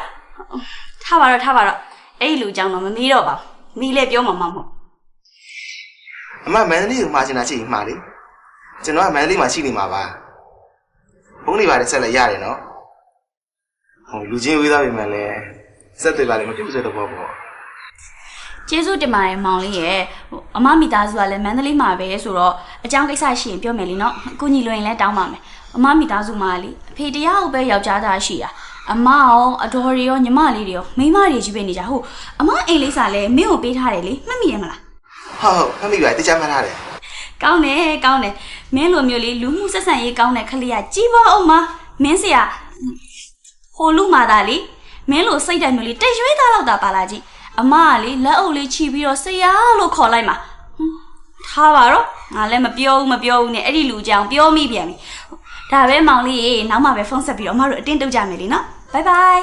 ထားပါတော့အဲ့ဒီလူကြောင့်တော့မမေးတော့ပါဘူးမိလဲပြောမှာမဟုတ် အမမန်လေးကိုမှာချင်တာရှိမှာလေကျွန်တော်ကမန်လေးမှာရှိနေမှာပါဘုန်းလေးပါလေဆက်လက်ရတယ်နော်လူချင်းဝေးသားပြီမှလည်းဆက်တွေ့ပါလေမပြုတ်စတဲ့ဘောပေါ့ ကျေးဇူးတင်ပါတယ်မောင်လေးရဲ့အမမိသားစုကလည်းမန္တလေးမှာပဲဆိုတော့အကြောင်းကိစ္စရှိရင်ပြောမယ်လीနော်ကိုညီလွင်လည်းတောင်းပါမယ်အမမိသားစုမှာလीအဖေတရားဟုတ်ပဲယောက်ျားသားရှိတာအမရောအတော်တွေရောညီမလေးတွေရောမိန်းမတွေကြီးပဲနေကြဟုတ်အမအိမ်လေးစားလဲမင်းကိုပေးထားတယ်လေမှတ်မိရမလား ဟုတ်မှတ်မိပါတခြားမှတ်ထားတယ် ကောင်းတယ်မင်းလိုမျိုးလေးလူမှုဆက်ဆံရေးကောင်းတဲ့ခလေးကကြီးပွားအောင်မမင်းစရာဟိုလူမာသားလေမင်းလိုစိတ်ဓာတ်မျိုးလေးတရွေးသားတော့တာပါလာကြည့်အမကလေလက်အုပ်လေးချီပြီးတော့ဆရာလို့ခေါ်လိုက်မှာထားပါတော့ငါလည်းမပြောဘူးနဲ့အဲ့ဒီလူကြောင်ပြောမိပြန်ပြီဒါပဲမောင်လေးရေနောက်မှပဲဖုန်းဆက်ပြီးတော့အမတို့အတင်းတုတ်ကြမယ်လीနော်ဘိုင်ဘိုင်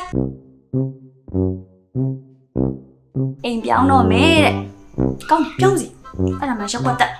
အိမ်ပြောင်းတော့မယ်တဲ့ကောင်းပြောင်းစီအဲ့ဒါမှရောက်ပတ်တက်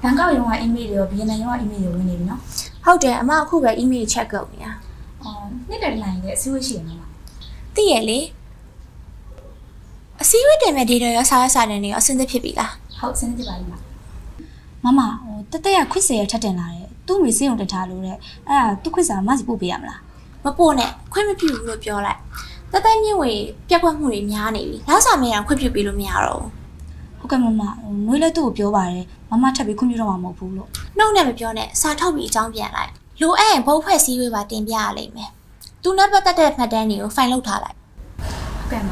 ဘန်ကောက်ရုံကအီးမေးလ်တွေရောဗီယက်နမ်ရုံကအီးမေးလ်တွေဝင်နေပြီနော် ဟုတ်တယ်အမအခုပဲ email check လုပ်နေတာ နေ့တည်းလိုင်းရဲ့အစည်းအဝေးရှိရမှာပါ သိရလေအစည်းအဝေးတင်မဲ့ data ရောစာရွက်စာတမ်းတွေရောအဆင်သင့်ဖြစ်ပြီလား ဟုတ်စနေကြပါလိမ့်မမတတက်ရခွစ်စေရထပ်တင်လာတယ်သူ့မိစေးုံတင်ထားလို့တဲ့အဲ့ဒါသူ့ခွစ်စာမစီပို့ပေးရမလား မပို့နဲ့ခွင့်မပြုဘူးလို့ပြောလိုက်တက်မြင့်ဝေပြက်ကွက်မှုတွေများနေပြီလောက်စာမရအောင်ခွင့်ပြုပေးလို့မရတော့ဘူး ဟုတ်ကဲ့မမနွေးလဲသူ့ကိုပြောပါတယ်မမထပ်ပြီးခွင့်ပြုတော့မှာမဟုတ်ဘူးလို့ နှုတ်နဲ့မပြောနဲ့စာထုတ်ပြီးအကြောင်းပြန်လိုက်လိုအပ်ရင်ဘုတ်ဖွဲ့စည်းဝေးပါတင်ပြရလိမ့်မယ်သူနဲ့ပတ်သက်တဲ့မှတ်တမ်းတွေကိုဖိုင်လုပ်ထားလိုက် ဟုတ်ကဲ့မ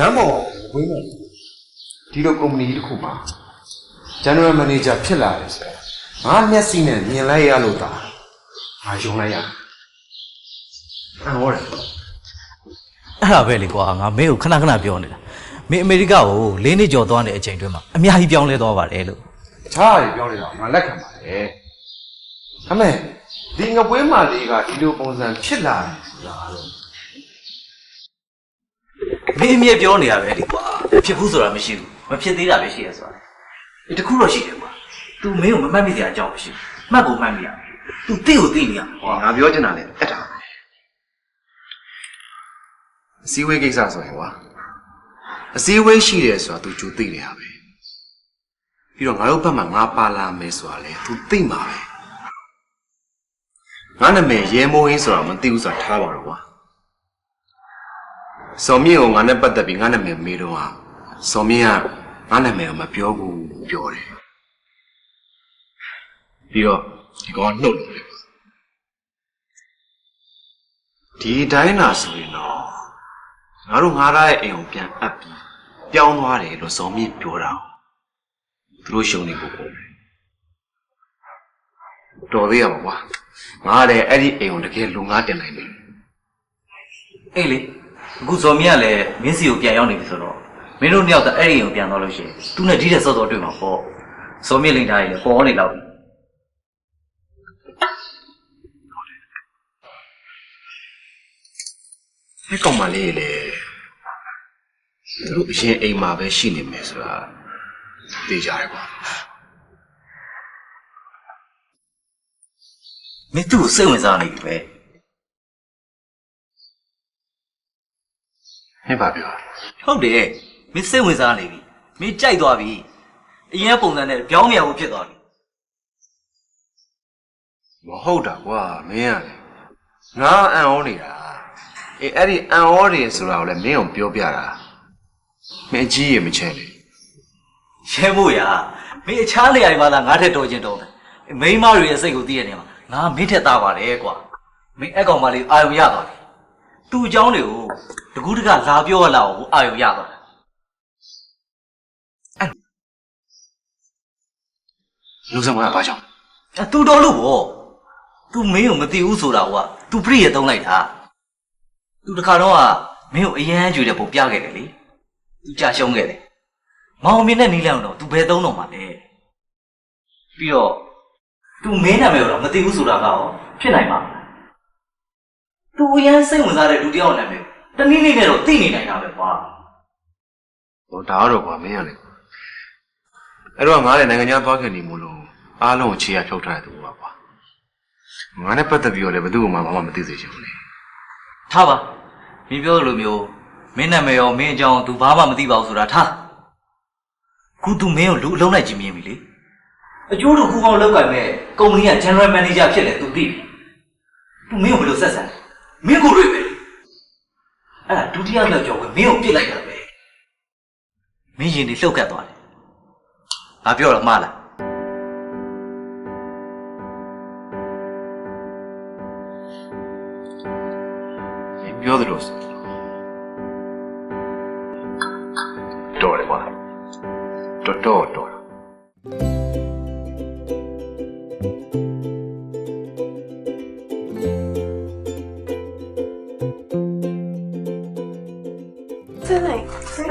မ်းပေါ်ဝင်းမယ်ဒီလိုကုမ္ပဏီတစ်ခုမှာ General Manager ဖြစ်လာတယ်ဆိုငါမျက်စိနဲ့မြင်လိုက်ရလို့ဒါငါယုံလိုက်ရဟုတ်တယ် အဲ့ဒါပဲလေကွာငါမင်းကိုခဏခဏပြောနေတာမင်းအမေရိကကို၄နှစ်ကျော်သွားနေတဲ့အချိန်တွင်းမှာအများကြီးပြောင်းလဲသွားပါတယ်လို့ ချားရပြောနေတာငါလက်ခံပါတယ်အမေဒီငပွေးမာလေးကဒီလိုပုံစံဖြစ်လာတယ်ဆိုတာတော့ မင်းအမြဲပြောနေတာပဲလေကွာဖြစ်ဘူးဆိုတာမရှိဘူးမဖြစ်သေးတာပဲရှိရဆိုတာဒီတခုတော့ရှိတယ်ကွာ तू မင်းကိုမမှတ်မိစရာအကြောင်းမရှိဘူးမှတ်ကိုမှတ်မိရ तू သိကိုသိနေရဟော ငါပြောချင်တာလေအဲ့ဒါအစည်းအဝေးကိစ္စဆိုရင်ကွာအစည်းအဝေးရှိတယ်ဆိုတာ तू ကြိုသိနေတာပဲပြီးတော့ငါတို့ဘက်မှာငါပါလာမယ်ဆိုတာလေ तू သိမှာပဲငါနာမည်ရဲမိုးဟင်းဆိုတာမသိဘူးဆိုတာထားပါတော့ကွာစော်မြင့်ကိုငါနဲ့ပတ်သက်ပြီးငါနာမည်မေးတော့ဟာစော်မြင့်ကငါနာမည်ကိုမပြောဘူးပြောတယ်ပြီးတော့ဒီကောင်နှုတ်လို့လေဒီတိုင်းလာဆိုရင်တော့ငါတို့ငါးရဲ့အိမ်ကိုပြန်အပ်ပြီးပြောင်းသွားတယ်လို့စော်မြင့်ပြောတာသူတို့ရှုံနေဖို့ပေါ့တော်သေးရပါကွာငါလည်းအဲ့ဒီအိမ်ကိုတကယ်လူငါတင်နိုင်တယ်အေးလေအခုစော်မြင့်ကလည်းမင်းစီကိုပြန်ရောက်နေပြီဆိုတော့မင်းတို့နှစ်ယောက်တည်းအဲ့ဒီအိမ်ကိုပြန်သွားလို့ရှိရင်သူနဲ့ဒီတဲ့စောစောတွေ့မှာပေါ့စော်မြင့်လိန်ထားရည်လေပေါ်နေတော့ဒီကောင်မလေးလေသူတို့အရင်အိမ်မှာပဲရှိနေမယ်ဆိုတာသိကြရကွာမင်းသူ့ကိုစိတ်ဝင်စားနေပြီပဲဟဲ့ပါပြောဟုတ်တယ်မင်းစိတ်ဝင်စားနေပြီမင်းကြိုက်သွားပြီအရင်ပုံစံနဲ့ပြောင်းမြန်ဖို့ဖြစ်သွားပြီမဟုတ်တာကွာမင်းကလေငါအံ့ဩနေတာအေးအဲ့ဒီအံ့ဩတယ်ဆိုတာကိုလည်းမင်းအောင်ပြောပြတာမင်းကြီးရမချဲလေရဲမို့ရမင်းအခြားနေရာတွေမှာလာငါထက်တော်ချင်းတော်တယ်မိန်းမတွေရဲ့စိတ်ကိုသိရနေမှာငါမင်းထက်သားပါတယ်ကွာမင်းအဲ့ကောင်မလေးအာယုံရသွားပြီသူ့အကြောင်းတွေကိုတကူးတကလာပြောရလောက်ကိုအာယုံရသွားတယ်အဲ့လူစံကဘာကြောင့်သူတော်လို့ဗောသူမင်းကိုမသိဘူးဆိုတာကွာသူပြည့်ရသုံးလိုက်တာသူတခါတော့ကမင်းကိုအရန်ကြွေတဲ့ပုံပြခဲ့တယ်လေသူကြာရှုံးခဲ့တယ်မောင်မင်းနဲ့နီးလန်းတော့သူဘယ်သုံးတော့မှာလဲပြီးတော့သူမင်းနာမည်တော့မသိဘူးဆိုတာကရောဖြစ်နိုင်မှာသူအရန်စိတ်ဝင်စားတဲ့လူတစ်ယောက်နာမည်တနည်းနည်းနဲ့တော့သိနေနိုင်တာပဲကွာဟောဒါတော့ကွာမင်းကလေအဲ့တော့ငါလည်းနိုင်ငံခြားသွားခဲ့နေမို့လို့အားလုံးကိုခြေရဖြုတ်ထားတဲ့သူပါကွာငါနဲ့ပတ်သက်ပြီးတော့လည်းဘယ်သူမှမသိစေချင်ဘူးလေထားပါမင်းပြောလိုမျိုးမင်းနာမည်ရောမင်းအကြောင်းသူဘာမှမသိပါဘူးဆိုတာထားခုသူမင်းကိုလူအလုံးလိုက်ကြည့်မြင်ပြီလေအကျိုးတို့ခုကောင်လောက်ကမဲ့ကုမ္ပဏီက General Manager ဖြစ်တယ်သူသိပြီသူမင်းကိုဘယ်လိုဆက်ဆံမင်းကိုတွေ့ပဲအဲ့ဒါဒုတိယမြောက်ကြောင့်ပဲမင်းကိုပြစ်လိုက်တာပဲမင်းရင်ဒီလှုပ်ခတ်သွားတယ်ငါပြောတော့မှားလားပြောသလိုတော်တယ်ကွာတော်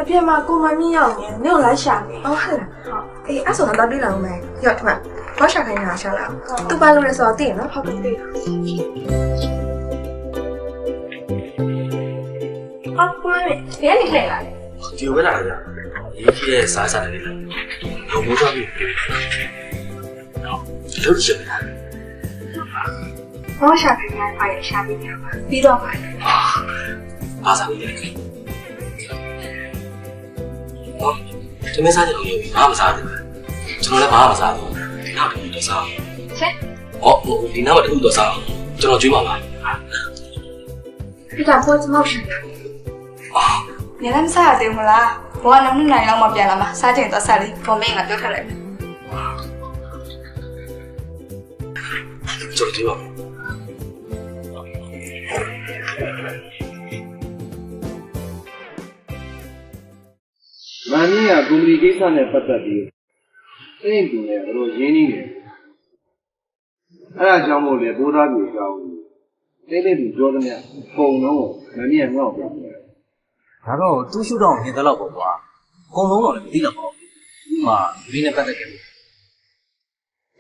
အပြင်မှာကိုမမြင့်ရောက်နေနေကိုလိုက်ရှာနေဟုတ်ဟဲ့လားဟုတ်အေးအဲ့ဆိုတော့တွေ့လာအောင်မယ်ရော့ထမဘာရှာခိုင်းနေတာရှာလာသူပါလို့လဲဆိုတော့သိရနော်ဟုတ်ကဲ့သိဟုတ်ကွာဘယ်နေလဲလာလဲဒီဝဲလာကြရေးကြီးတဲ့စားစားတွေလေဟိုမိုးသွားပြီဟုတ်လို့ရှိရင်ဘာရှာခိုင်းရပါရရှာပြီးတော့ပြီးတော့ပါအားစားပြီးတယ်တမင်စားကြလို့ဘာမှမစားဘူးကျွန်တော်လည်းဘာမှမစားဘူးဒီနောက်တစ်ခုတော့စားချက်ဒီနောက်တစ်ခုတော့စားကျွန်တော်ကြွေးပါပါဒီကပေါ်စမောက်ရှင်ညနေမစားရသေးဘူးလားဘောကနမနိုင်လောက်မှပြန်လာမှာစားချင်တော့စားလေကွန်မင်းကပြောထားလိုက်ကျွန်တော်ကြွေးပါ မန်ကြီးကကုမ္ပဏီကိစ္စနဲ့ပတ်သက်ပြီးသိရင်ကူနဲ့ဘယ်လိုရင်းနှီးနေအဲ့ဒါကြောင့်မို့လေဘိုးသားကြီးကြောင်းတိတ်တိတ်ပြီးပြောသမျှပုံတော့မန်ကြီးကငေါ့ပြတယ် ဒါတော့သူ့ရှုတော့မြင်တဲ့လောက်ပေါ့ကွာအကုန်လုံးတော့လည်းမသိတော့ပါဘူးဥမာဒီနဲ့ပတ်သက်ခဲ့လို့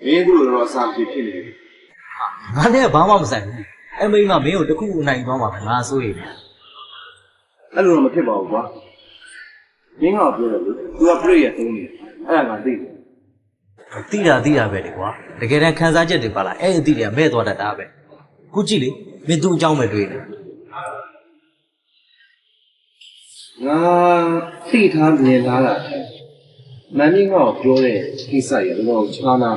မင်းတို့တော့အစာဖြစ်နေတယ် ငါလည်းဘာမှမဆိုင်ဘူးအမိမမင်းကိုတခုခုနိုင်သွားမှာပဲငါစိုးရိမ်တယ် အဲ့လိုတော့မဖြစ်ပါဘူးကွာမင်းကပြောတယ်လေ तू က play ရသုံးနေတယ်အဲ့ဒါငါသိတယ် သိတာပဲလေကွာတကယ်တမ်းခန်းစားချက်တွေပါလားအဲ့အသိတွေကမဲ့သွားတတ်တာပဲခုကြည့်လေမင်းသူ့အကြောင်းပဲတွေးနေ ငါသိထားမြင်လာတာမန်ကြီးကပြောတဲ့ကိစ္စရတော့ချာနာ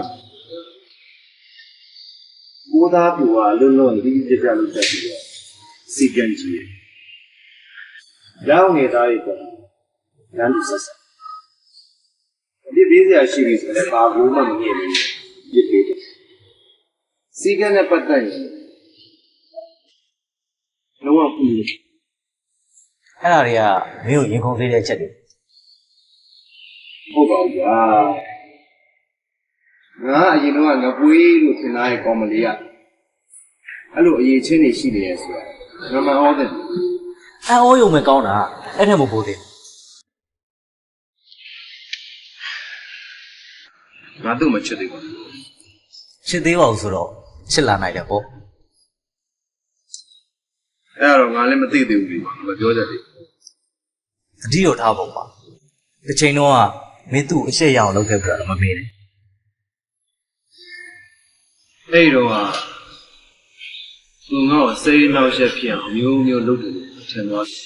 ဘိုးသားပြူကလုံးလုံးဒီကြကြလို့တက်ပြီးတော့စီကံကြီးရောင်းနေတာတွေပေါ့လမ်းဆက်ဆက်ဒီဘေးစရာရှိပြီဆိုတော့ဘာဘူးမှမမြင်ဘူးဒီဘေးစီကံနဲ့ပတ်သက်ရင်လုံးဝပူတယ် အဲ့ဒါတွေကမင်းကိုရင်ခုန်သေးတဲ့အချက်တွေ ဟုတ်ပါဘူးကွာငါအရင်တော့ငပွေးလို့ထင်ထားတဲ့ကော်မလီကအဲ့လိုအရေးချင်းတွေရှိနေရဲဆိုတာငါမဟောတဲ့ အော်ယုံမဲ့ကောင်းတာအဲ့ထက်မပိုသေး ငါတို့မချစ်သေးပါဘူး ချစ်သေးပါဘူးဆိုတော့ချစ်လာနိုင်တယ်ပေါ့ အဲ့တော့ငါလည်းမသိသေးဘူးလေမပြောကြသေး တတိယထားပုံပါတစ်ချိန်တော့ကမင်းသူ့အရှက်ရအောင်လုပ်ခဲ့ပြတာမမေ့နဲ့ အဲ့တော့ကသူငါ့ကိုစိတ်နောက်ရက်ဖြစ်အောင်မျိုးမျိုးလုပ်တယ်ထင်သွားတယ်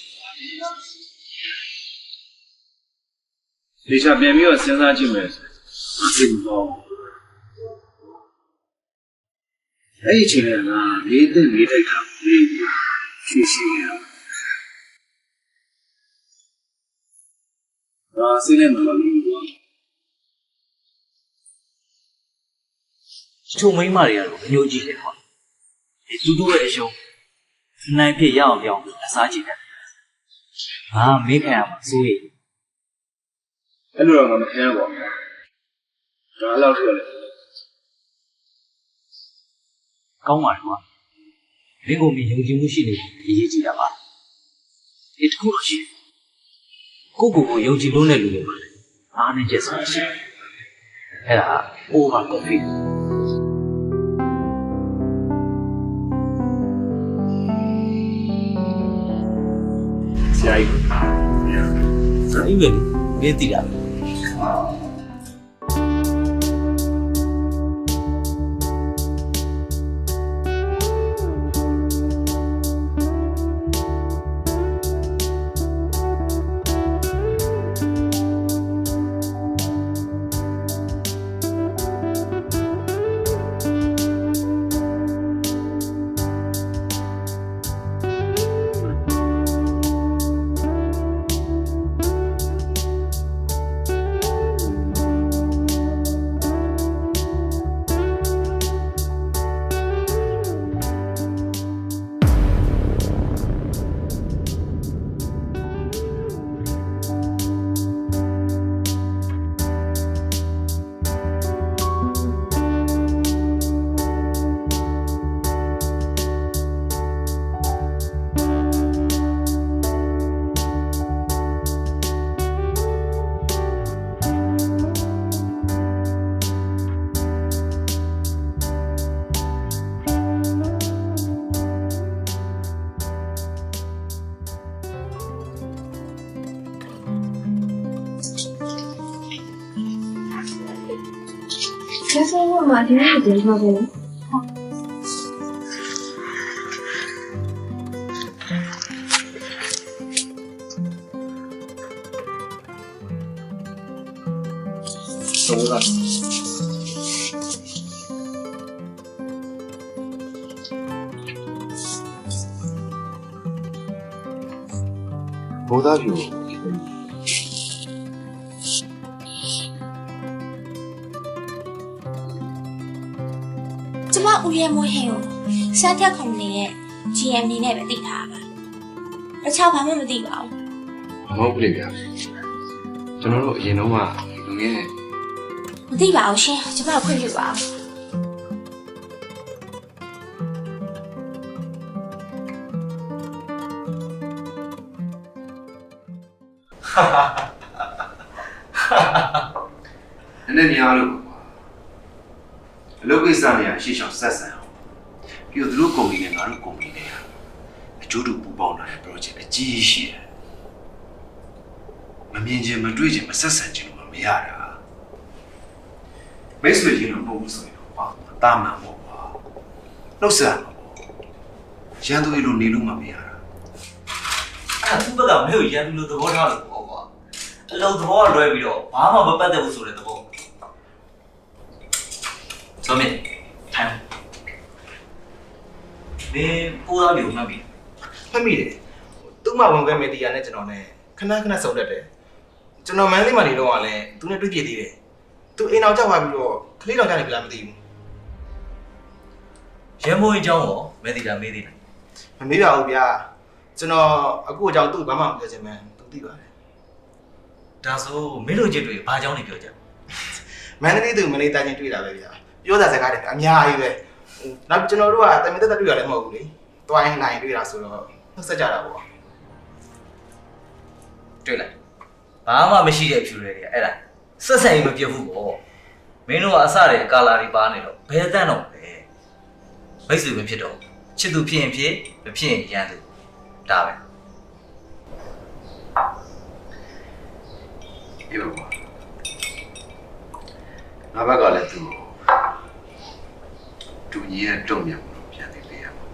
ဒီချပြန်ပြီးတော့စဉ်းစားကြည့်မယ်စိတ်တော့အဲ့ဒီချိန်ကလေးသိလေးတိုက်တာလေးရှိရှိရစိတ်နဲ့မလို့ဘူးကွာ ချုံမိန်းမတွေကတော့အညိုကြီးတယ်ဟောဒီသူတို့ရဲ့အယုံနိုင်ဖြစ်ရအောင်ပြောင်းအစားကြည့်တယ်ဟာမေးခံရမှာစိုးရိမ် အဲ့လိုတော့ငါမခံရပါဘူးဒါအဲ့လောက်ထွက်လေ ကောင်းပါတယ်ကွာမင်းကိုမြင်ယုံကြည်မှုရှိနေပြီအရေးကြီးတာပါဒီတစ်ခုတော့ရှိတယ်ကိုယုံကြည်လို့တဲ့လူတွေပါလေအားနဲ့ချက်စားရှိတယ်အဲ့ဒါ over coffee ဆရာကြီးအိမ်ပဲမင်းသိတာ ကျဆင်းမှာဒီနေ့တင်ထားတယ်そうだ。ボダビュー。ကျမဦးရဲမွေးဟင်းကိုစားတက်ခုံနေရဲ့ GM နေနဲ့ပဲသိထားပါတခြားဘာမှမသိပါဘူး ဟုတ်ပြီဗျာ ကျွန်တော်တို့အရင်တော့ကငငယ် မသိပါဘူးရှင်ကျမခွင့်ပြုပါဦး နည်းနည်းများလို့အလုပ်ကိစ္စတွေအရှိရှောင်ဆက်ဆံအောင်ပြီးတော့သူတို့ကုမ္ပဏီနဲ့ငါတို့ကုမ္ပဏီနဲ့အကျိုးတူပူးပေါင်းလာတဲ့ project အကြီးရှိတယ်မမြင်ချင်းမတွေ့ချင်းမဆက်ဆံချင်းလို့မရတာမိတ်ဆွေချင်းလို့မဟုတ်ဘူးဆိုရင်တော့ပါတာမှန်ပေါ့ကွာနှုတ်ဆက်မှာပေါ့ရန်သူတွေလိုနေလို့မမရတာ အဲ့သူ့ဘက်ကမင်းကိုရန်သူလိုသဘောထားလို့ပေါ့ကွာအလုံးသဘောကလွဲပြီးတော့ဘာမှမပတ်သက်ဘူးဆိုတဲ့သဘောဆိုမင်းထိုင်မင်းပိုးသားမျိုးမှတ်ပြီ မှတ်မိတယ်သူ့မှာဝင်ခဲ့မေတီယာနဲ့ကျွန်တော်နဲ့ခဏခဏဆုံတတ်တယ်ကျွန်တော်မန်းလေးမှာနေတော့ကလည်းသူနဲ့တွေ့ပြသေးတယ်သူအိမ်အောင်ကြောက်သွားပြီးတော့ကလေးတော်ကြနေပြီလားမသိဘူး ရဲမိုးအကြောင်းရောမဲတီတာမေးသေးတယ် မမေးပါဘူးဗျာကျွန်တော်အခုအကြောင်းသူ့ဘာမှမပြောချင်မှန်းသူသိပါတယ် ဒါဆိုမင်းတို့ချစ်တွေဘာအကြောင်းတွေပြောကြ မန်းလေးသူမလေးတိုင်းချင်းတွေ့တာပဲဗျာပြောတာစကားတွေအများကြီးပဲနောက်ကျွန်တော်တို့ကတမင်တက်တွေ့ရတယ်မဟုတ်ဘူးလေတွိုင်းနိုင်တွေ့တာဆိုတော့နှုတ်ဆက်ကြတာပေါ့ တွေ့လိုက်ဘာမှမရှိတဲ့ဖြူတွေအဲ့ဒါဆက်ဆံရေးမပြတ်ဘူးပေါ့မင်းတို့ကအစတွေကာလာတွေပါနေတော့ဘယ်တန်းတော့လဲမိတ်ဆွေပဲဖြစ်တော့ချစ်သူဖြစ်ရင်ဖြစ်မဖြစ်ရင်ရန်သူဒါပဲ ပြောပါငါဘက်ကလည်းသူတူညီရဲ့တုံ့ပြန်မှုပြန်သိပေးရမှာ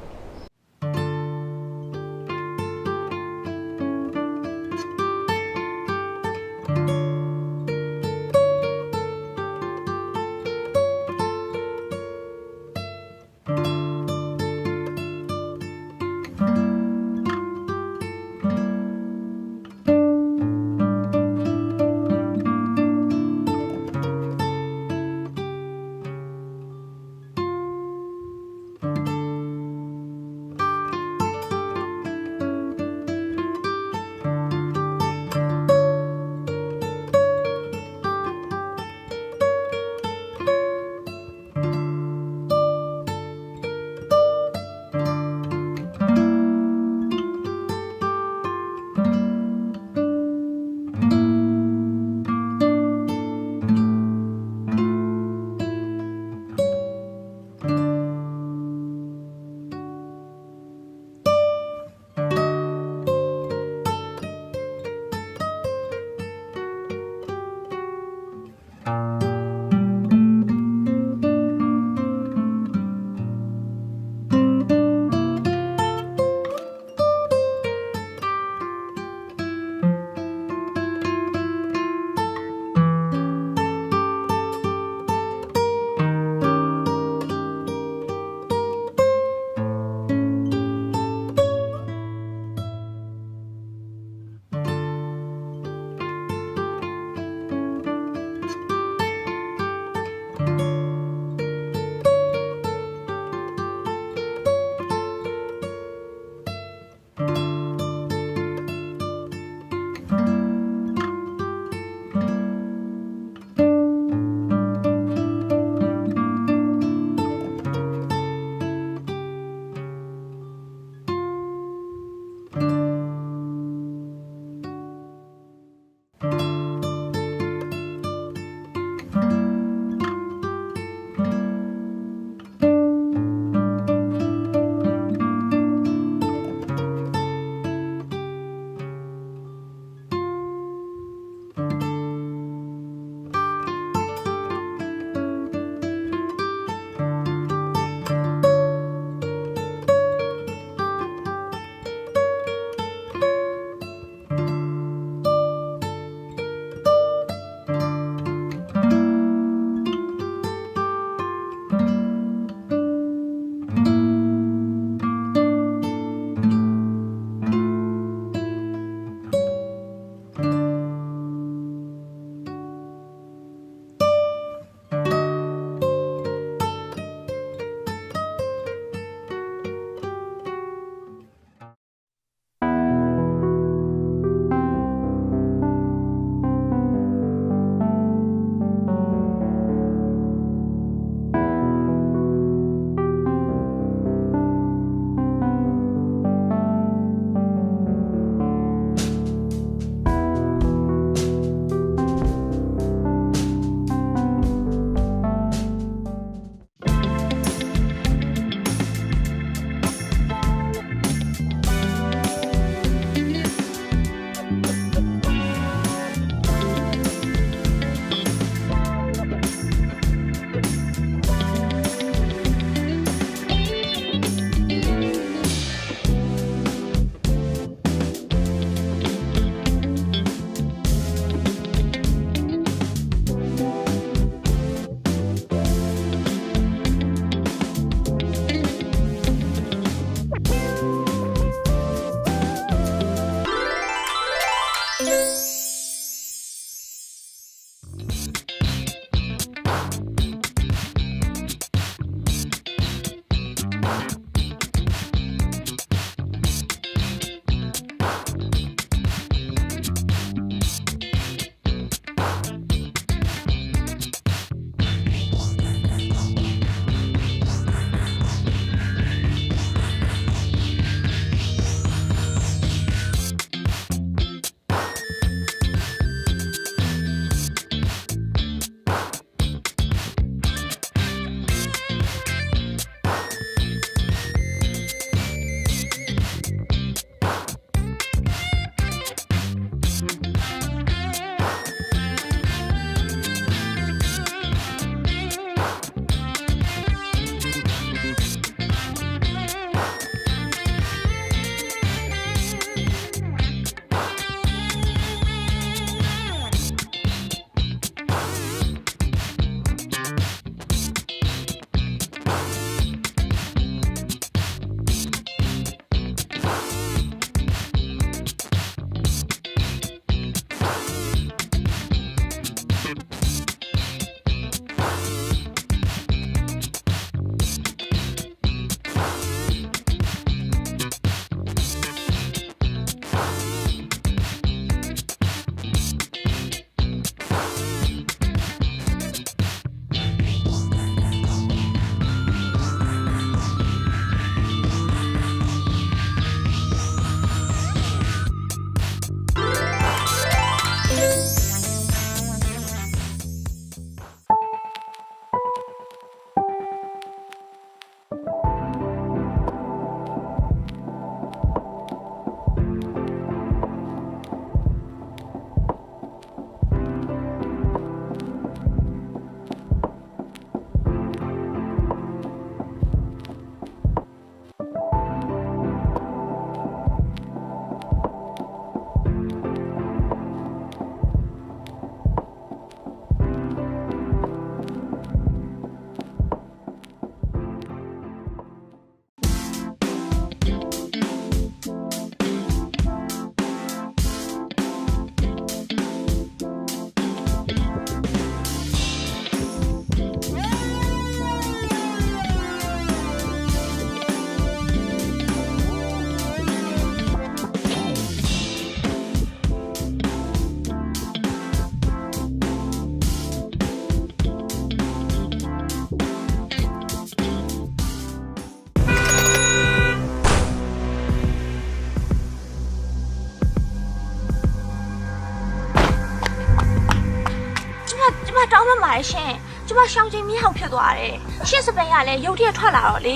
မတောင်းမှမှာရှင်ကျမရှောင်းချင်းမြောက်ဖြစ်သွားတယ်ရှင့်စပင်ကလည်းရုတ်တရက်ထွက်လာတော့လေ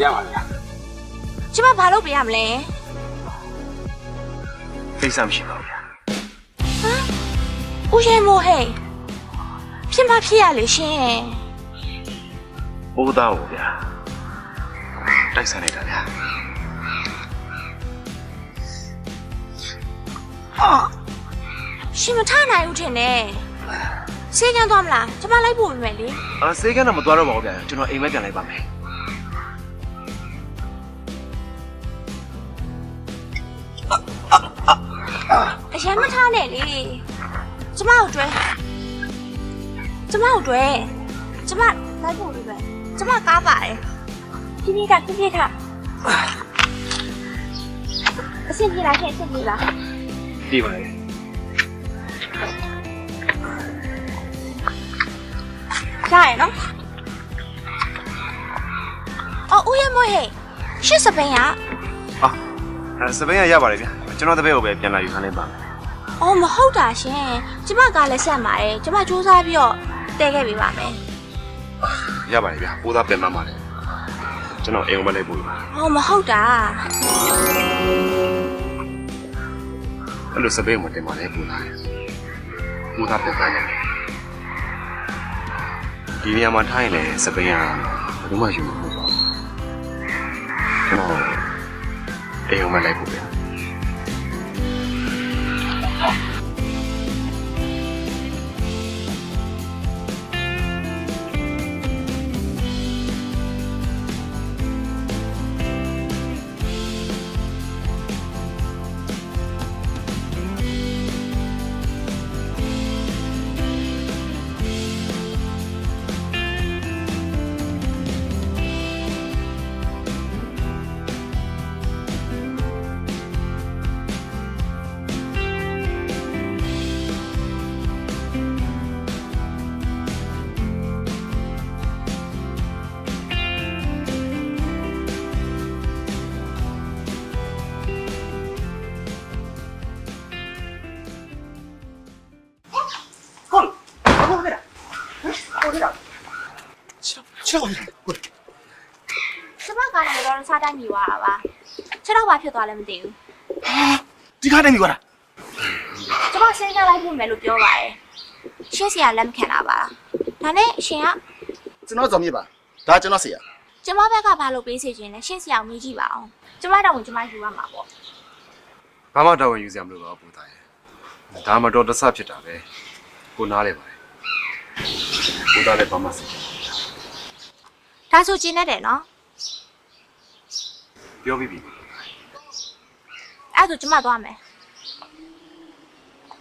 ရပါဗျာကျမဘာလုပ်ပေးရမလဲကိစ္စမရှိပါဘူးဗျာဦးရဲမိုးဟဲ့ဖြစ်မဖြစ်ရလေရှင်ဘိုးသားကိုဗျာတိုက်ဆိုင်လိုက်တာဗျာရှင်မထနိုင်ဘူးထင်တယ်ဆေးကန်းသွားမလားကျမလိုက်ပို့ပေးမယ်လေဆေးကန်းတော့မသွားတော့ပါဘူးဗျာကျွန်တော်အိမ်မက်ပြန်လိုက်ပါမယ်အရင်မထားနဲ့လေကျမတို့တွဲကျမလိုက်ပို့ပေးမယ်ကျမကားပါတယ်ဖြည်းဖြည်းထအဆင်ပြေလားရှင်အဆင်ပြေလားပြေးပါလေရရနော်ဦးရမဟဲ့ရှစ်စပင်ရစပင်းရပါတယ်ဗျာကျွန်တော်တပည့်ကိုပဲပြန်လာယူခိုင်းလိုက်ပါမယ်မဟုတ်တာရှင်ကျမကလည်းဆက်ပါတယ်ကျမစူးစမ်းပြီးတော့တဲခဲ့ပေးပါမယ်ရပါတယ်ဗျာပိုးသားပြန်မှပါတယ်ကျွန်တော်အိမ်ကိုမလိုက်ပို့ပါမဟုတ်တာအဲ့လိုစပင်းမတင်ပါနဲ့ပိုးသားပြန်ပါမယ်ဒီနေရာမှာထားရင်လည်းစပင်းရဘယ်သူမှယူမလို့ပါကျွန်တော်အိမ်ကိုမလိုက်ပို့ဗျာကျမကလည်းတော့စားတိုင်းမိသွားတာပါချက်တော့ဘာဖြစ်သွားလဲမသိဘူးဒီကားတိုင်းမိသွားတာကျမစဉ်းစားလိုက်ဖို့မယ်လို့ပြောပါတယ်ရှင်းစရာလက်မခံတာပါဒါနဲ့ရှင်ကကျွန်တော်ဇော်မြစ်ပါဒါကျွန်တော်ဆရာကျမဘက်ကဘာလို့ပေးစေချင်လဲရှင်းစရာမေးကြည့်ပါအောင်ကျမတောင်းဝင်ကျမယူရမှာပေါ့ဘာမှတောင်းဝင်ယူစရာမလိုပါဘူးသားရဲ့ဒါမှတော့တဆဖြစ်တာပဲကိုနားလဲပါတယ်ကိုသားလည်းဘာမှစိတ်ဒါဆိုကျင်းနေတယ်နော်ပြောပြီးပြီအဲ့ဒါကျမသွားမယ်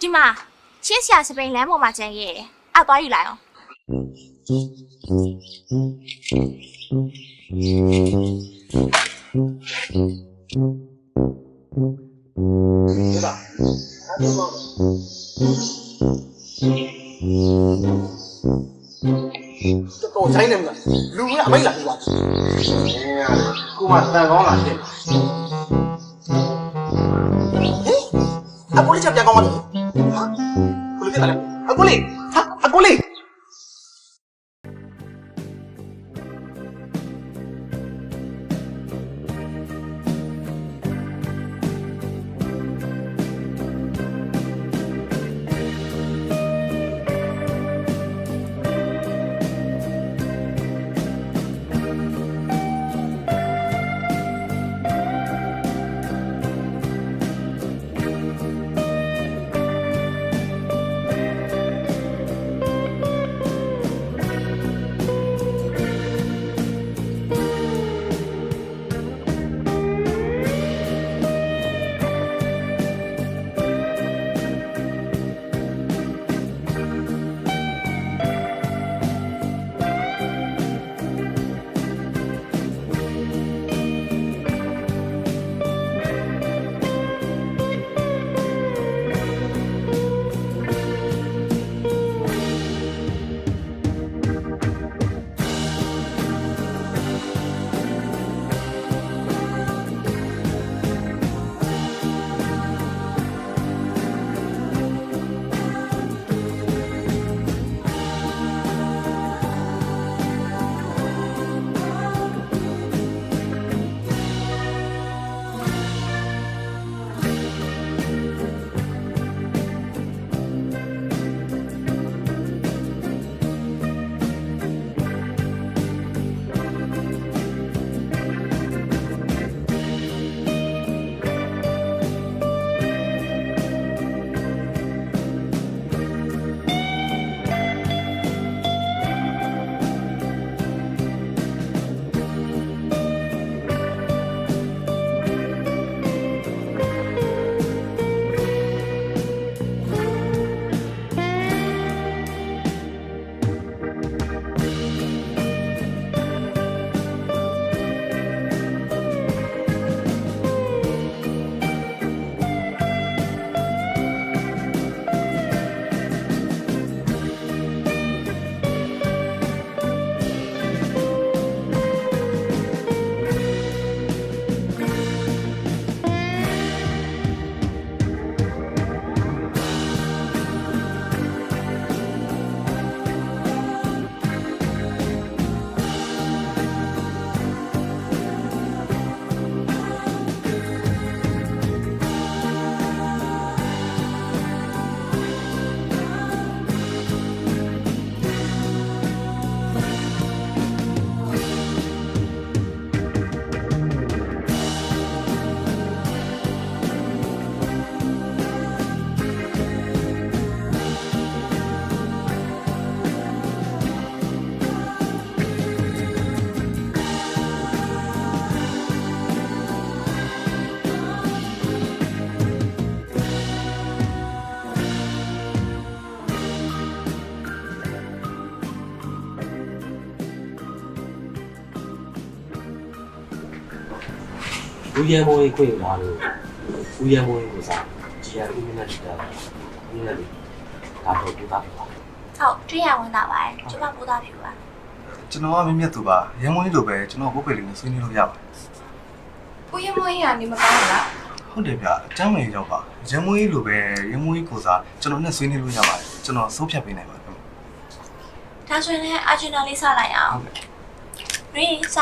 ဒီမှာရှင်းစရာစပိန်လမ်းပေါ်မှာကျန်ရဲ့အဲ့သွားယူလိုက်အောင်တော်ဆိုင်နေမလားလူကအမိတ်လာပြီပါကိုမတန်ကောင်းလာတယ်အကိုလေးချက်ပြန်ကောင်းပါလားဟာကိုလေးဖြစ်လာတယ်အကိုလေးအကိုလေး လူရဲမိုးခွေလာလို့လူရဲမိုးကိုစားကြည်ရဦးမနဲ့တူတာဒီနေ့လေဒါတော့တူတာပါ ဟုတ်တွေ့ရဝင်တာပါကျမပိုးသားဖြူပါ ကျွန်တော်ကမင်းမြတ်သူပါရမွေးလိုပဲကျွန်တော်ဘုတ်ပေလေးနဲ့ဆွေးနွေးလို့ရပါတယ် ဦးရမွေးကနေမကောင်းဘူးလား ဟုတ်တယ်ဗျအကျမ်းဝင်ရောက်ပါရမွေးလိုပဲရမွေးကိုစားကျွန်တော်နဲ့ဆွေးနွေးလို့ရပါတယ်ကျွန်တော်စိုးဖြတ်ပေးနိုင်ပါတယ် ဒါဆိုရင်အာဂျင်နာလေးစလိုက်အောင်ရီစ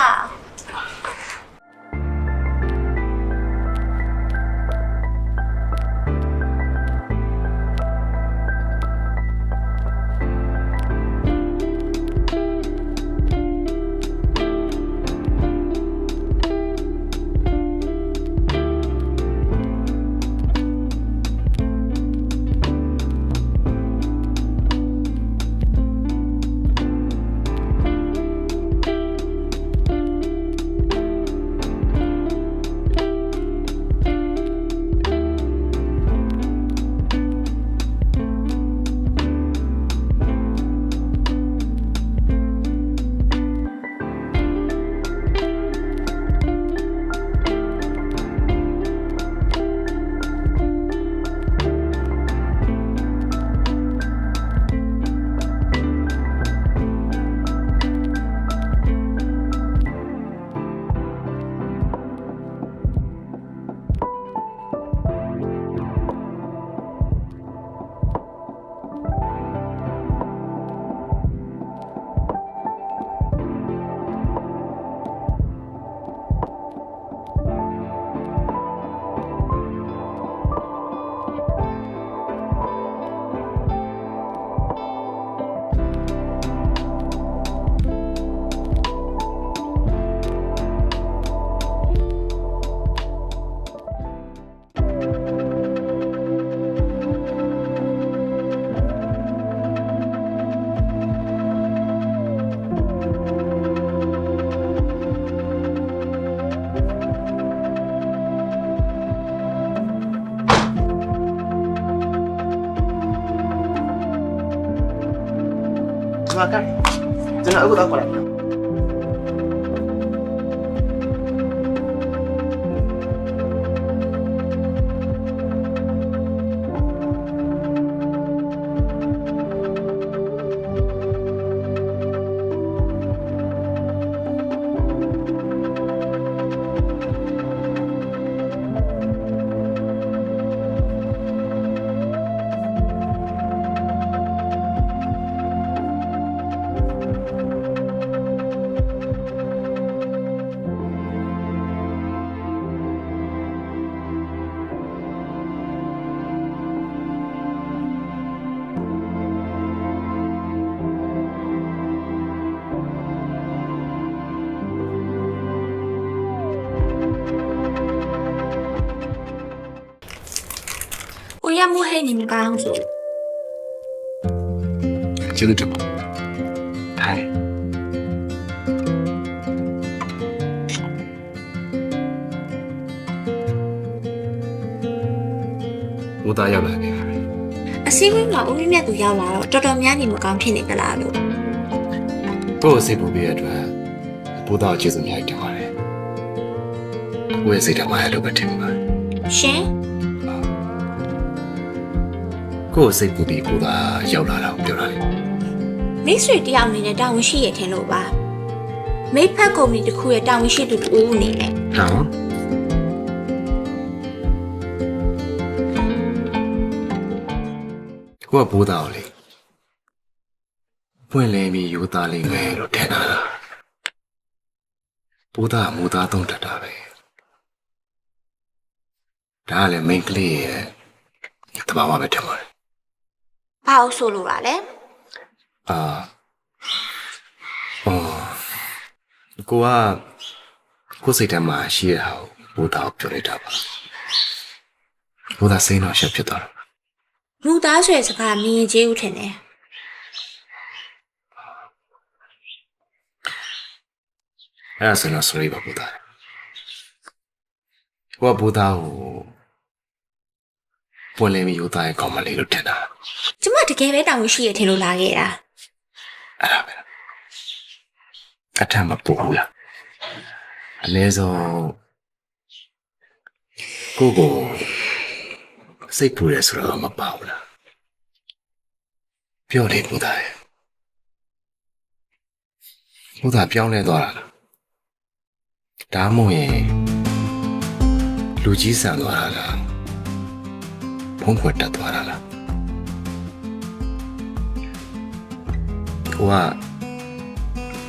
Makan. Jangan aku tak apa lagi.ဦးရမိုးဟဲ့နေမကောင်းဆို ကျေးဇူးတင်ပါထိုင်ဦးသားရောက်လာပြီ အစည်းအဝေးမှာဦးမြတ်သူရောက်လာတော့တော်တော်များနေမကောင်းဖြစ်နေကြလားလို့ ကိုယ့်အစိတ်ပူပြီးရတဲ့ဦးသားကျေးဇူးများတင်ပါတယ်ကိုယ့်ရဲ့စိတ်ဓာတ်မှာရလို့ပဲတင်ပါတယ် ရှင် ကိုယ့်စိတ်ပူပြီးဦးသားရောက်လာတာကိုပြောတာလေ မိတ်ဆွေတယောက်အနေနဲ့တာဝန်ရှိရထင်လို့ပါမိတ်ဖက်ကုမ္ပဏီတစ်ခုရဲ့တာဝန်ရှိသူတူအနေနဲ့ ဟောကိုကဘိုးသားကိုလေပွင့်လင်းပြီးယူသားလိမ့်မယ်လို့ထင်တာလားဘိုးသားကမူသားသုံးတတ်တာပဲဒါကလည်းမိန်းကလေးရဲ့တဘာဝပဲထင်ပါတယ် ဘာလို့ဆိုလို့ပါလဲ ကိုစိတ်ထဲမှာရှိရတာကိုဘိုးသားကိုပြောနေတာပါဘိုးသားစိတ်တော့ရှက်ဖြစ်သွားတော့ မူသားဆွေစကားမြင်ကျေးဦးထင်တယ် အဲ့ဒါဆိုတော့ sorry ပါဘိုးသားကိုကဘိုးသားကိုပွင့်လင်းပြီးယူသားရဲ့ကောင်းမလေးလို့ထင်တာ ကျမတကယ်ပဲတာဝန်ရှိရထင်လို့လာခဲ့တာ အဲ့ဒါပဲအထက်မပူဘူးလားအနည်းဆုံး ကိုစိတ်ပူရဲဆိုတော့မပါဘူးလားပြောလေဘုရားရဲ့ဘုရားပြောင်းလဲသွားတာလားဒါမှမဟုတ်ရင်လူကြီးဆန်သွားတာလားဖုံးခွက်တက်သွားတာလား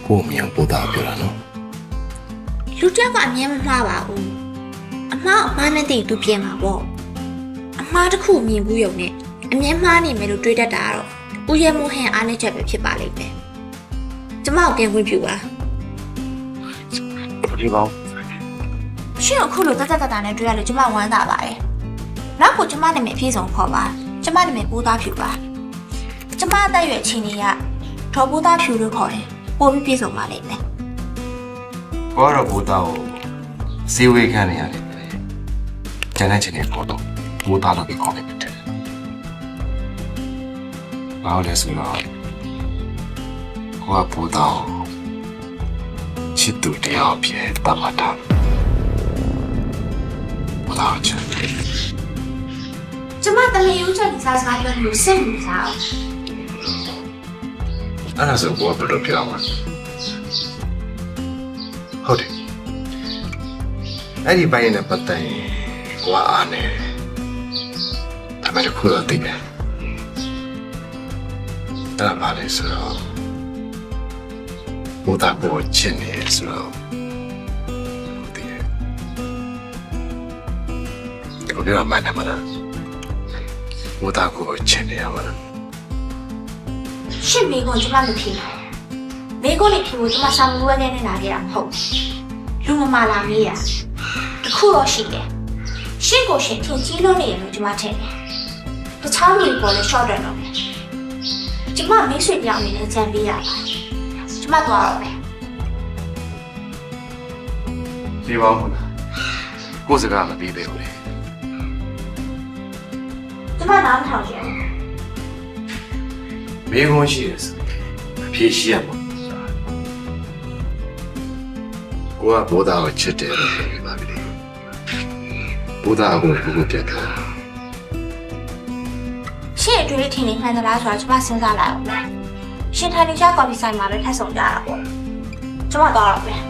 ကိုမြင်ဘုရားပြောတာနော် လူတယောက်ကအမြင်မမှားပါဘူးအမှားနဲ့တည်သူပြင်မှာပေါ့အမှားတစ်ခုမြင်ဘူးရုံနဲ့အမြင်မှားနေမယ်လို့တွေးတတ်တာကတော့ဦးရဲမိုးဟန်အားနဲ့ချက်ပဲဖြစ်ပါလိမ့်မယ်ကျမကိုပြန်ခွင့်ပြုပါဒီကောင်ရှင်အခုလိုတတ်တတ်တာနဲ့တွေ့ရလို့ကျမဝမ်းသာပါတယ်နောက်ကိုကျမနာမည်အပြည့်စုံခေါ်ပါကျမနာမည်ပိုးသားဖြူပါကျမအသက်အရွယ်ချင်းကြီးကဒေါ်ပိုးသားဖြူလို့ခေါ်တယ်ပိုးပြီးပြည့်စုံပါလိမ့်မယ် ကိုကတော့ဘိုးသားကိုစေဝေးခံနေရတယ်ကျန်တဲ့ချင်းတွေပေါ်တော့ဘိုးသားလို့ပြောခေါ်နေတယ်။ဘာလို့လဲဆိုတော့ကိုကဘိုးသားကိုချစ်သူတရားပြည့်တမတာဘိုးသားချစ်ကျမတမီဦးချက်စားစကားပြောလို့စိတ်မစားဘူးအဲ့ဒါဆိုကိုကဘယ်လိုပြောမှာဟုတ်တယ်အဲ့ဒီဘိုင်းနဲ့ပတ်သက်ရင်ကိုကအားနေဒါပေမဲ့ခုတော့သိတယ်ဒါမှလည်းဆိုတော့ဘုရားကိုချစ်နေဆိုတော့သိတယ်ဒီလိုပြောမှန်းတယ်မလားဘုရားကိုချစ်နေရမှာရှင့်မိကိုကျမမဖြစ်နိုင်မိကိုလေးဖြစ်ဖို့ကျမစာမွေးခဲ့နေလာခဲ့တာမဟုတ်လူမမာလာမေးရတခုတော့ရှိတယ်ရှင့်ကိုရှင်ထင်ကြီးလို့နေရလို့ကျမထင်တယ်တခြားလူတွေပေါ်လဲ short တယ်တော့ကျမမိတ်ဆွေပြောင်းနေလဲကြံပေးရပါကျမသွားတော့မယ်ဒီပါဦးလားကိုယ်စကားမပြီးသေးဘူးလေကျမနားမထောင်ချင်မေးခွန်းရှိတယ်ဆိုအဖြေရှိရမှာကိုကဘုရားကိုချစ်တယ်လို့ပြောပြပါပြီဘုရားကိုဘုပြတ်တာရှင့်အတွေ့အထင်နေမှန်သလားဆိုတာကျမစဉ်းစားလိုက်အောင်ရှင်ထိုင်နေကြကော်ဖီဆိုင်မှာပဲထပ်ဆောင်ကြတာပေါ့ကျမသွားတော့မယ်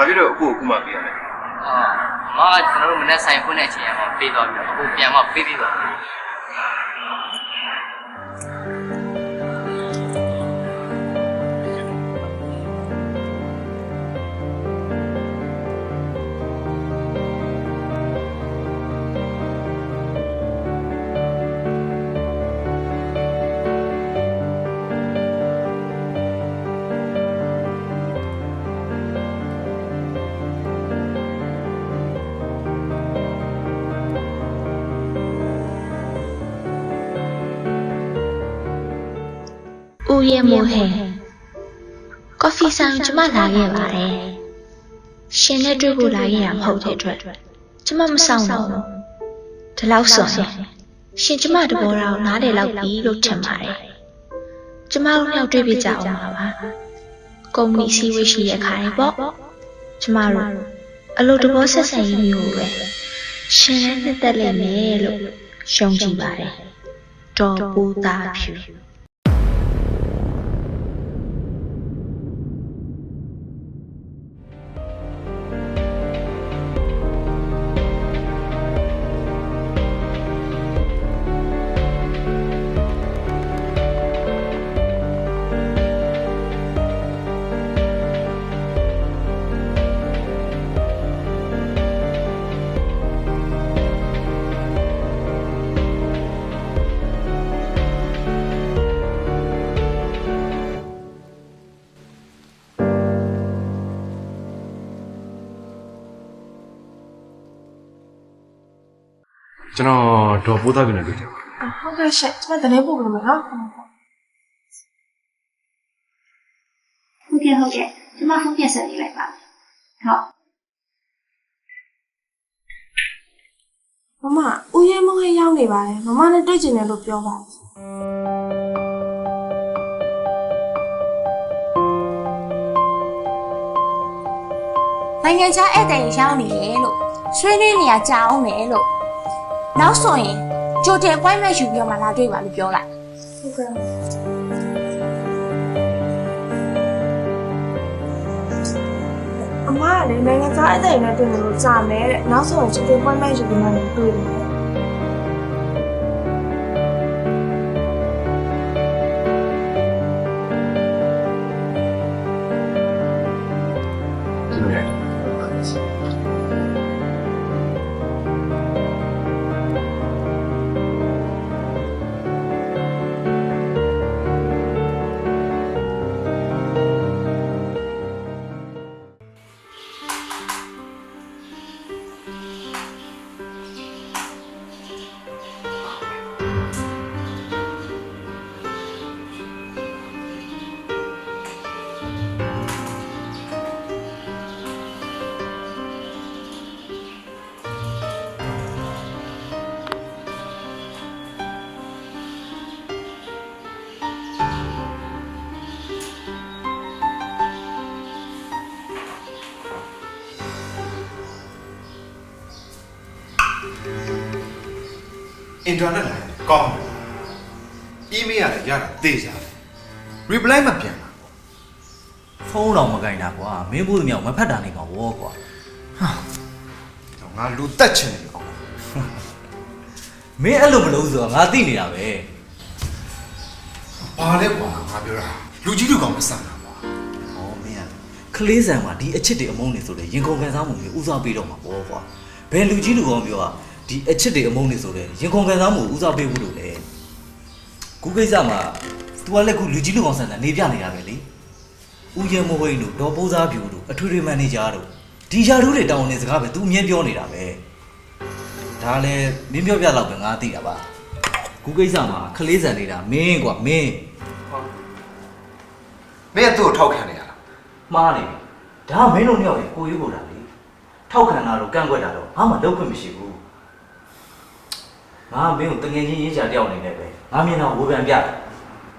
ဖြစ်လို့အခုမှပေးရလဲ မားကကျွန်တော်တို့မနေ့ဆိုင်ဖွင့်တဲ့အချိန်မှာပေးသွားပြီးတော့အခုပြန်မှပေးပြီးပါ ဦးရဲမိုးဟဲကော်ဖီဆိုင်ကျမလာခဲ့ပါတယ်ရှင်နဲ့တွေ့ဖို့လာခဲ့ရမဟုတ်တဲ့အတွက်ကျမမဆောင်တော့ဘူးဒီလောက်ဆိုရင်ရှင်ကျမတဘောတော်နားလေလောက်ပြီလို့ထင်ပါတယ်ကျမတို့မြောက်တွေ့ပြကြအောင်ပါပါကုမ္ပဏီစီးဝေးရှိတဲ့ခါတွေပေါ့ကျမတို့အလုပ်တဘောဆက်ဆံရေးမျိုးပဲရှင်နဲ့နှစ်သက်လိမ့်မယ်လို့ရှုံးကြည့်ပါတယ်တော်ပူသားဖြူကျွန်တော်ဒေါ်ပိုးသားပြနေတွေ့တယ် ဟုတ်ကဲ့ရှင့်ကျမတနေ့ပို့လို့မယ်နော်ဟုတ်ကဲ့ကျမဖုန်းပြန်ဆက်နေလိုက်ပါဟုတ် မမဦးရဲမိုးဟဲရောက်နေပါတယ်မမနဲ့တွေ့ကျင်တယ်လို့ပြောပါတယ်နိုင်ငံခြားဧည့်သည်ရောက်နေတယ်လို့ဆွေးနွေးနေရကြအောင်မယ်လို့နောက်ဆိုရင်ကြိုတင် appointment ယူပြီးတော့မှလာတွေ့ပါလို့ပြောလိုက်ဟုတ်ကဲ့အမကလည်းနိုင်ငံခြားဧည့်သည်နဲ့တွေ့နေလို့ကြာမယ်တဲ့နောက်ဆိုရင်ကြိုတင် appointment ယူပြီးမှလည်းတွေ့တယ်အင်တာနက်လိုင်းကောင်းတယ်အီးမေးလ်ရတယ်ရတာသိကြတယ် reply မပြန်တာ ဖုန်းတော့မကင်တာကွာမင်းဘူးမြောက်မဖတ်တာနေမှာဗောကွာဟာငါလူတက်ချင်တယ်ကောမင်းအဲ့လိုမလုပ်ဆိုတော့ငါသိနေတာပဲ ဘာလဲကွာငါပြောတာလူကြီးလူကောင်မဆန်တာကွာ ဟောမင်းကခလေးဆန်မှာဒီအချစ်တွေအမုန်းတွေဆိုလေရင်ကုန်ကန်စားမှုမျိုးဦးစားပေးတော့မှာဗောကွာဘယ်လူကြီးလူကောင်ပြောတာဒီအချစ်တွေအမုန်းတွေဆိုလေရင်ကုန်ကန်စားမှုဦးစားပေးဘူးလို့လေခုကိစ္စမှာ तू ကလည်းခုလူကြီးလူကောင်ဆန်တာနေပြနေတာပဲလေဦးရဲမိုးဟိန်းတို့ဒေါ်ပိုးစားပြူတို့အထွေထွေမန်နေဂျာတို့ဒီယာတို့တွေတောင်းနေစကားပဲ तू အမြဲပြောနေတာပဲဒါလည်းမင်းပြောပြတော့ပဲငါသိတာပါခုကိစ္စမှာခလေးဆန်နေတာမင်းကွာမင်းကသူ့ကိုထောက်ခံနေရလားမှားနေပြီဒါကမင်းတို့နှစ်ယောက်ရဲ့ကိုရွေးကိုတာလေထောက်ခံတာတော့ကန့်ကွက်တာတော့ဘာမှလုပ်ခွင့်မရှိဘူးငါမင်းကိုတငယ်ချင်းရင်းချာတယောက်နေနဲ့ပဲငါမြင်တော့ဝေဖန်ပြတယ်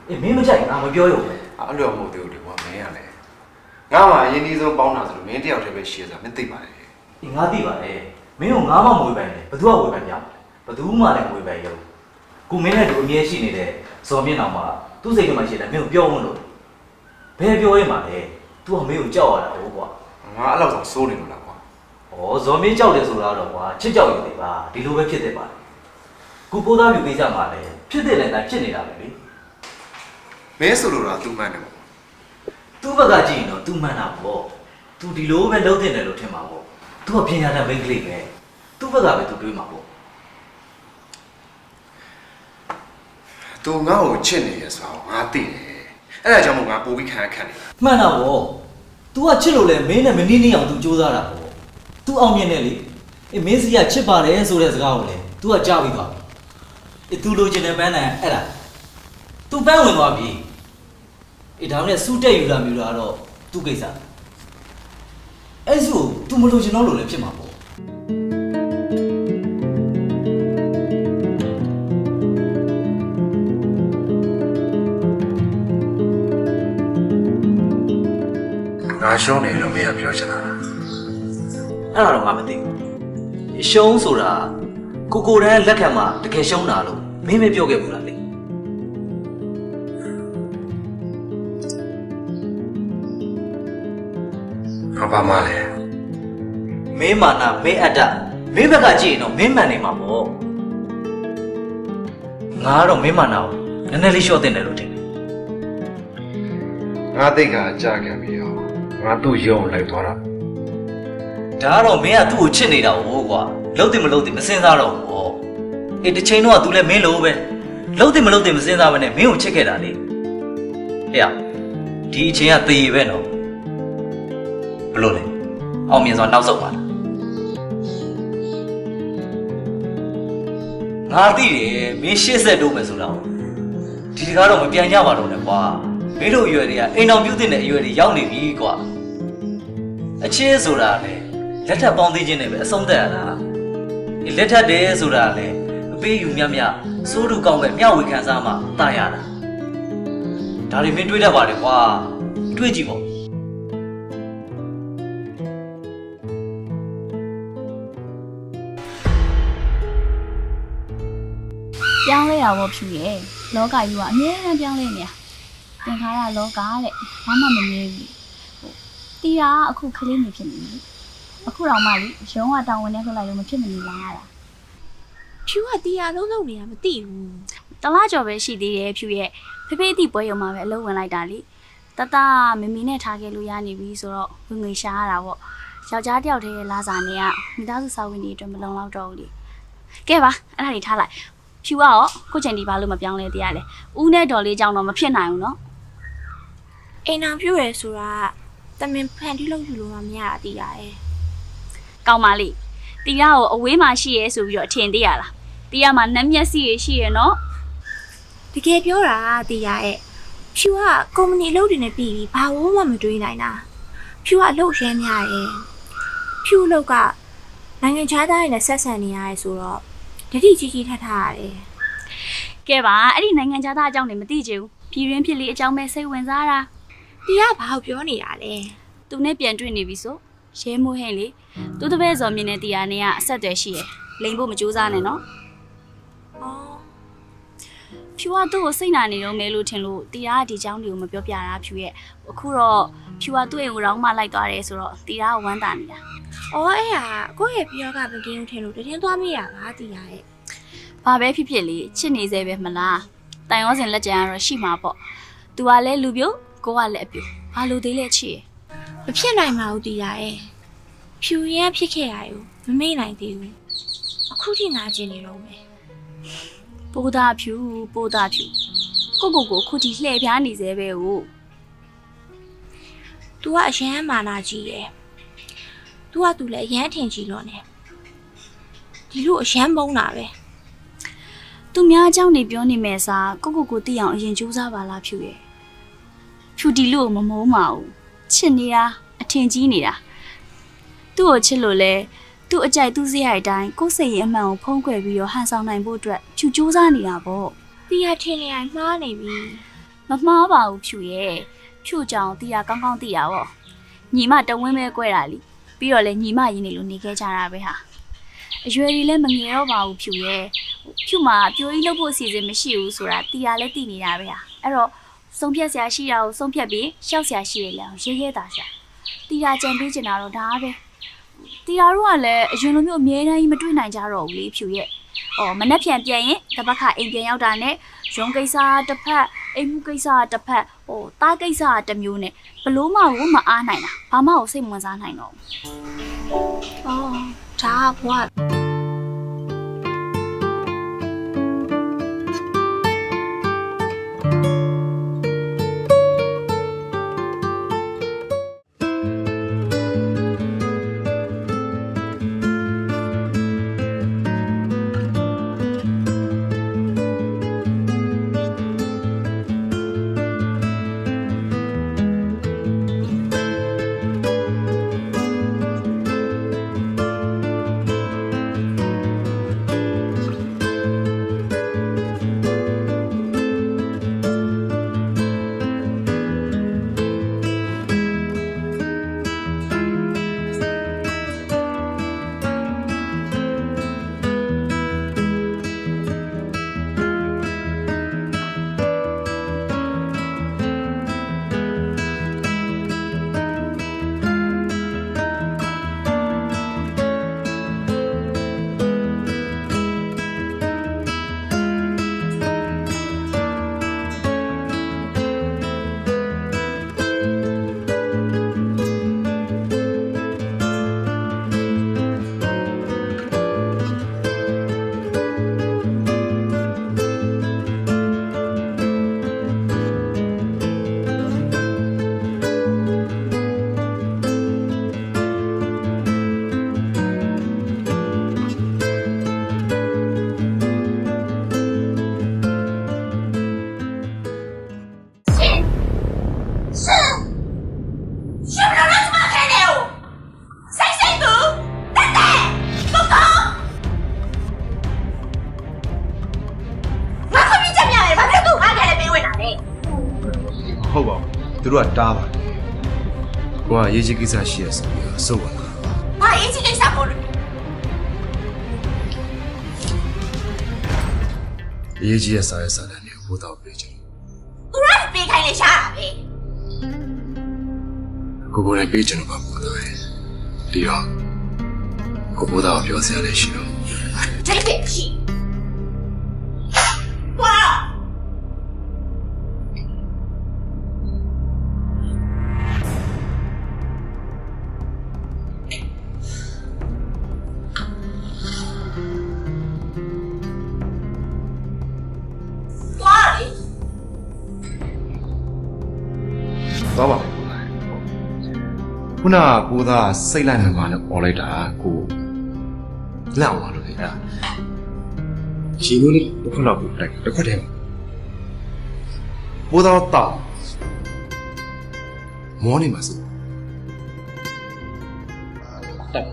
အေးမင်းမကြိုက်ငါမပြောရုံပဲအဲ့လိုမဟုတ်သေးဘူးလေကွာမင်းကလည်းငါမှအရင်ဒီဆုံးပေါင်းတာဆိုလို့မင်းတယောက်တည်းပဲရှေ့စားမင်းသိပါတယ်အေးငါသိပါတယ်မင်းတို့ငါမှမဝေဖန်နဲ့ဘသူကဝေဖန်ပြဘသူမှလည်းဝေဖန်ရုံကိုမင်းနဲ့တူအမြဲရှိနေတဲ့ဇော်မြင့်အောင်မှာသူ့စိတ်ထဲမှာရှိတယ်မင်းကိုပြောဝင်လို့ဘယ်ပြောရဲမှာလဲ तू ကမင်းကိုကြောက်ရတာဟုတ်ကွာဟ ငါအဲ့လောက်ဆိုစိုးနေလို့လားကွာ ဩဇော်မင်းကြောက်တယ်ဆိုတာတော့ကွာချစ်ကြောက်ရုံတွေပါဒီလိုပဲဖြစ်တဲ့ပါခုပိုးသားပြူကိစ္စမှာလည်းဖြစ်တဲ့လည်းတိုင်းဖြစ်နေတာပဲလေ မင်းဆိုလို့တော့ तू မှန်တယ်ပေါ့ သူ့ဘက်ကကြည့်ရင်တော့ तू မှန်တာပေါ့ तू ဒီလိုပဲလုံးတင်တယ်လို့ထင်မှာပေါ့ तू ကပညာတတ်မိန်းကလေးပဲသူ့ဘက်ကပဲ तू တွေးမှာပေါ့ तू ငါ့ကိုချစ်နေရဆိုတော့ငါသိတယ်အဲ့ဒါကြောင့်မို့ငါပို့ပြီးခံနေတာ မှန်တာပေါ့ तू ကချစ်လို့လဲမင်းနဲ့မနှီးနှီးအောင် तू စူးစမ်းတာပေါ့ तू အောင်မြင်တယ်လေအေးမင်းစီကချစ်ပါတယ်ဆိုတဲ့စကားကိုလေ तू ကကြားပြီးသွားပြီအေး तू လိုချင်တဲ့ပန်းနိုင်အဲ့ဒါ तू ပန်းဝင်သွားပြီအေးဒါနဲ့စူးတက်ယူလာမျိုးတော့ तू ကိစ္စအဲ့ဆို तू မလိုချင်တော့လို့လည်းဖြစ်မှာပေါ့ ငါရှုံးနေလို့မင်းကပြောချင်တာလား အဲ့ဒါတော့ငါမသိဘူးရှုံးဆိုတာကိုတန်းလက်ခံမှာတကယ်ရှုံးတာလို့မင်းမပြောခဲ့ဘူးလားလေ ဘာမှလဲ မင်းမာနာမင်းအတ္တမင်းဘက်ကကြည့်ရင်တော့မင်းမှန်နေမှာပေါ့ငါကတော့မင်းမာနာကိုနည်းနည်းလေးလျှော့တင်တယ်လို့ထင်တယ် ငါသိက္ခာကြာခံပြီးတော့ငါသူ့ရုံလိုက်သွားတာ ဒါကတော့မင်းကသူ့ကိုချစ်နေတာဟုတ်ကွာလုံးတင်မလုံးတင်မစင်စားတော့ဘူးပေါ့အေးတစ်ချိန်တော့ तू လည်းမင်းလိုပဲလုံးတင်မလုံးတင်မစင်စားဘဲနဲ့မင်းကိုချစ်ခဲ့တာလေဟဲ့ဒီအချိန်ကသေရပဲနော်ဘလို့လဲအောင်မြင်စွာနောက်ဆုတ်ပါလားငါသိတယ်မင်းရှေ့ဆက်တိုးမယ်ဆိုတော့ဒီတကားတော့မပြန်ကြပါတော့နဲ့ကွာမင်းတို့အရွယ်တွေကအိမ်တော်ပြုတ်တဲ့အရွယ်တွေရောက်နေပြီကွာအချစ်ဆိုတာလေလက်ထပ်ပေါင်းသေးခြင်းနဲ့ပဲအဆုံးသတ်ရတာလက်ထပ်တယ်ဆိုတာလေအပေးယူမြတ်မြတ်စိုးတူကောင်းပဲမျှဝေခံစားမှတာရတာဒါတွေမင်းတွေးတတ်ပါလေကွာတွေးကြည့်ပေါ့ ပြောင်းလဲတာပေါ့ဖြူရဲ့လောကကြီးကအမြဲတမ်းပြောင်းလဲနေတာသင်္ခါရလောကတဲ့ဘာမှမမြဲဘူးတီးတာအခုခလေးနေဖြစ်နေပြီအခုတော့မှလေရုံးကတောင်းဝင်နေခလိုက်လို့မဖြစ်မနေလာရတာ ဖြူကတီးရလုံးလုံးနေတာမသိဘူး တလားကြော်ပဲရှိသေးတယ်ဖြူရဲ့ဖေဖေအတိပွဲရုံမှာပဲအလုပ်ဝင်လိုက်တာလေတတမမီနဲ့ထားခဲ့လို့ရနေပြီဆိုတော့ဝင်ငွေရှာရတာပေါ့ယောက်ျားတယောက်တည်းရဲ့လာစာနေကမိသားစုစာဝင်တွေအတွက်မလုံလောက်တော့ဘူးလေကဲပါအဲ့ဒါတွေထားလိုက်ဖြူကရောခုချိန်ဒီဘာလို့မပြောင်းလဲတရားလဲဦးနဲ့ဒေါ်လေးကြောင့်တော့မဖြစ်နိုင်ဘူးနော် အိမ်အောင်ပြည့်ရဲဆိုတာတမင်ဖန်တီးလို့ယူလို့မရတာတီးရတယ် ကောင်းပါလေတီးရကိုအဝေးမှာရှိရဲဆိုပြီးတော့အထင်သေးရလားတီးရမှာနှက်မျက်စိရရှိရဲနော် တကယ်ပြောတာတီးရရဲ့ဖြူကကုမ္ပဏီအလုပ်တွေနဲ့ပြီးပြီးဘာလို့မှမတွေးနိုင်တာဖြူကအလုပ်ရမ်းများရဲ့ဖြူအလုပ်ကနိုင်ငံခြားသားတွေနဲ့ဆက်ဆံနေရတယ်ဆိုတော့တတိကြီးကြီးထထရတယ် ကဲပါအဲ့ဒီနိုင်ငံခြားသားအကြောင်းတွေမသိချင်ဘူးပြည်ရင်းဖြစ်လေအကြောင်းပဲစိတ်ဝင်စားတာ တီးရဘာကိုပြောနေတာလဲ သူနဲ့ပြန်တွေ့နေပြီဆိုရဲမိုးဟဲ့လေသူတပည့်ဇော်မြင့်နဲ့တီးရနဲ့ကအဆက်အသွယ်ရှိရယ်လိန်ဖို့မကြိုးစားနဲ့နော် ဖြူကသူ့ကိုစိတ်နာနေတော့မဲလို့ထင်လို့တီးရကဒီเจ้าတွေကိုမပြောပြတာဖြူရဲ့အခုတော့ဖြူကသူ့အိမ်ကိုရောင်းမလိုက်သွားတယ်ဆိုတော့တီးရကဝမ်းသာနေတာ အော်အဲ့ဟာကိုယ့်ရဲ့ပြောကမကင်းထင်လို့တရင်သွားမိရပါတီးရရဲ့ ဘာပဲဖြစ်ဖြစ်လေချစ်နေစေပဲမလားတိုင်ရောစင်လက်ကြံကတော့ရှိမှာပေါ့သူကလည်းလူပြိုကိုကလည်းအပြိုဘာလို့သေးလဲချစ်ရယ် မဖြစ်နိုင်ပါဘူးတီးရရဲ့ဖြူရမ်းဖြစ်ခဲ့ရယူမမေ့နိုင်သေးဘူးအခုထိနာကျင်နေတော့မယ် ပိုးသားဖြူပိုးသားဖြူကိုခုထိလှည့်ပြားနေစေပဲဟုတ် तू ကအရန်မာနာကြီးရယ် तू ကသူလည်းအရန်ထင်ကြီးလို့နေဒီလိုအရန်မုန်းတာပဲ သူများအကြောင်းနေပြောနေမယ်စားကိုသိအောင်အရင်ကြိုးစားပါလားဖြူရယ်ဖြူဒီလို့မမုန်းပါဘူးချစ်နေတာအထင်ကြီးနေတာသူ့ကိုချစ်လို့လဲသူ့အကြိုက်သူ့စရိုက်တိုင်းကိုယ်စိတ်ရဲ့အမှန်ကိုဖုံးကွယ်ပြီးတော့ဟန်ဆောင်နိုင်ဖို့အတွက်ဖြူကြိုးစားနေတာပေါ့ တီးရထင်နေရင်မှားနေပြီ မမှားပါဘူးဖြူရဲ့ဖြူကြောင်တီးရကောင်းကောင်းတီးရပေါ့ညီမတဝင်းပဲကွဲတာလीပြီးတော့လဲညီမရင်းနေလို့နေခဲ့ကြတာပဲဟာအရွယ်တွေလည်းမငယ်တော့ပါဘူးဖြူရဲ့ဖြူမှာပြိုကြီးလုပ်ဖို့အစီအစဉ်မရှိဘူးဆိုတာတီးရလည်းတီးနေတာပဲဟာအဲ့တော့ဆုံးဖြတ်စရာရှိတာကိုဆုံးဖြတ်ပြီးရှောက်စရာရှိရလဲရဲရဲတာရှာ တီတာကြံပေးချင်တာတော့ဒါပဲတီတာတို့ကလည်းအရင်လိုမျိုးအမြဲတမ်းကြီးမတွေ့နိုင်ကြတော့ဘူးလေဖြူရဲ့မနှက်ပြန်ပြန်ရင်တပတ်ခအိမ်ပြန်ရောက်တာနဲ့ရုံးကိစ္စတစ်ဖက်အိမ်မှုကိစ္စတစ်ဖက်တားကိစ္စတစ်မျိုးနဲ့ဘလို့မှကိုမအားနိုင်တာဘာမှကိုစိတ်ဝင်စားနိုင်တော့ဒါကဘွားဟုတ်ပါဘူးသူတို့ကတားပါတယ်ကိုကရေးချကိစ္စရှိရဆိုပြီးစုပ်ပါလားဘာရေးချကိစ္စမို့လို့ရေးချရဲ့စာရဲ့စာတမ်းတွေကိုပို့တော့ပေးချင်သူကပေးခိုင်းလေရှားတာပဲကိုလည်းပေးချင်တော့ပါပို့တော့ဒီတော့ကိုပို့တော့ပြောစရာလည်းရှိတော့တိတ်ပဲရှိဝါသွားပါခုနကကိုသားစိတ်လိုက်မှန်နဲ့ပေါ်လိုက်တာကိုလက်အောင်လို့လေအဲ့ရှင်လို့လေးတစ်ခွက်လောက်ပို့လိုက်တစ်ခွက်တည်းကိုသားတော့မောနေမှာစို့တက်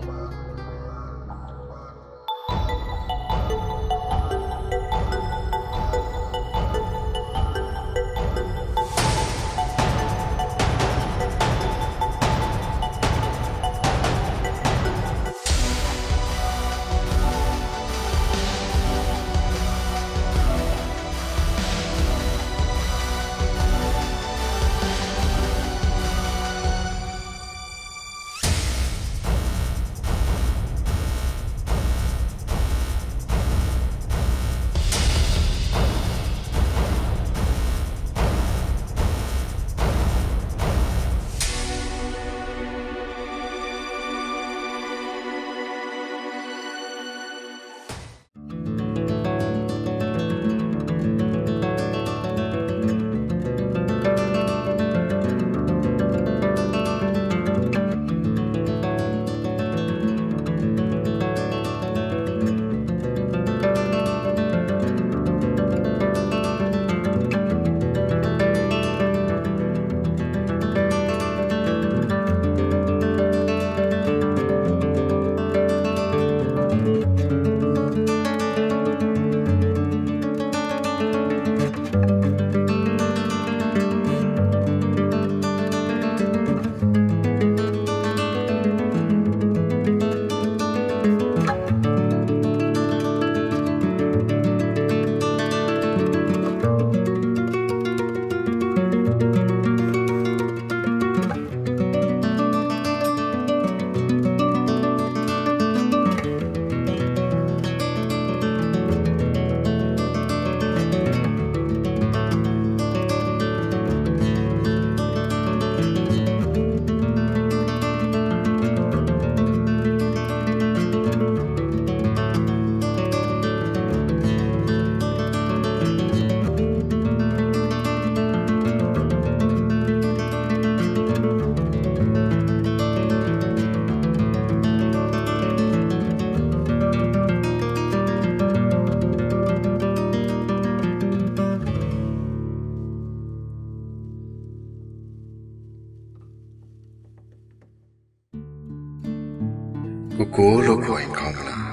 ကိုလို့ခေါ်ရင်ကောင်းမလား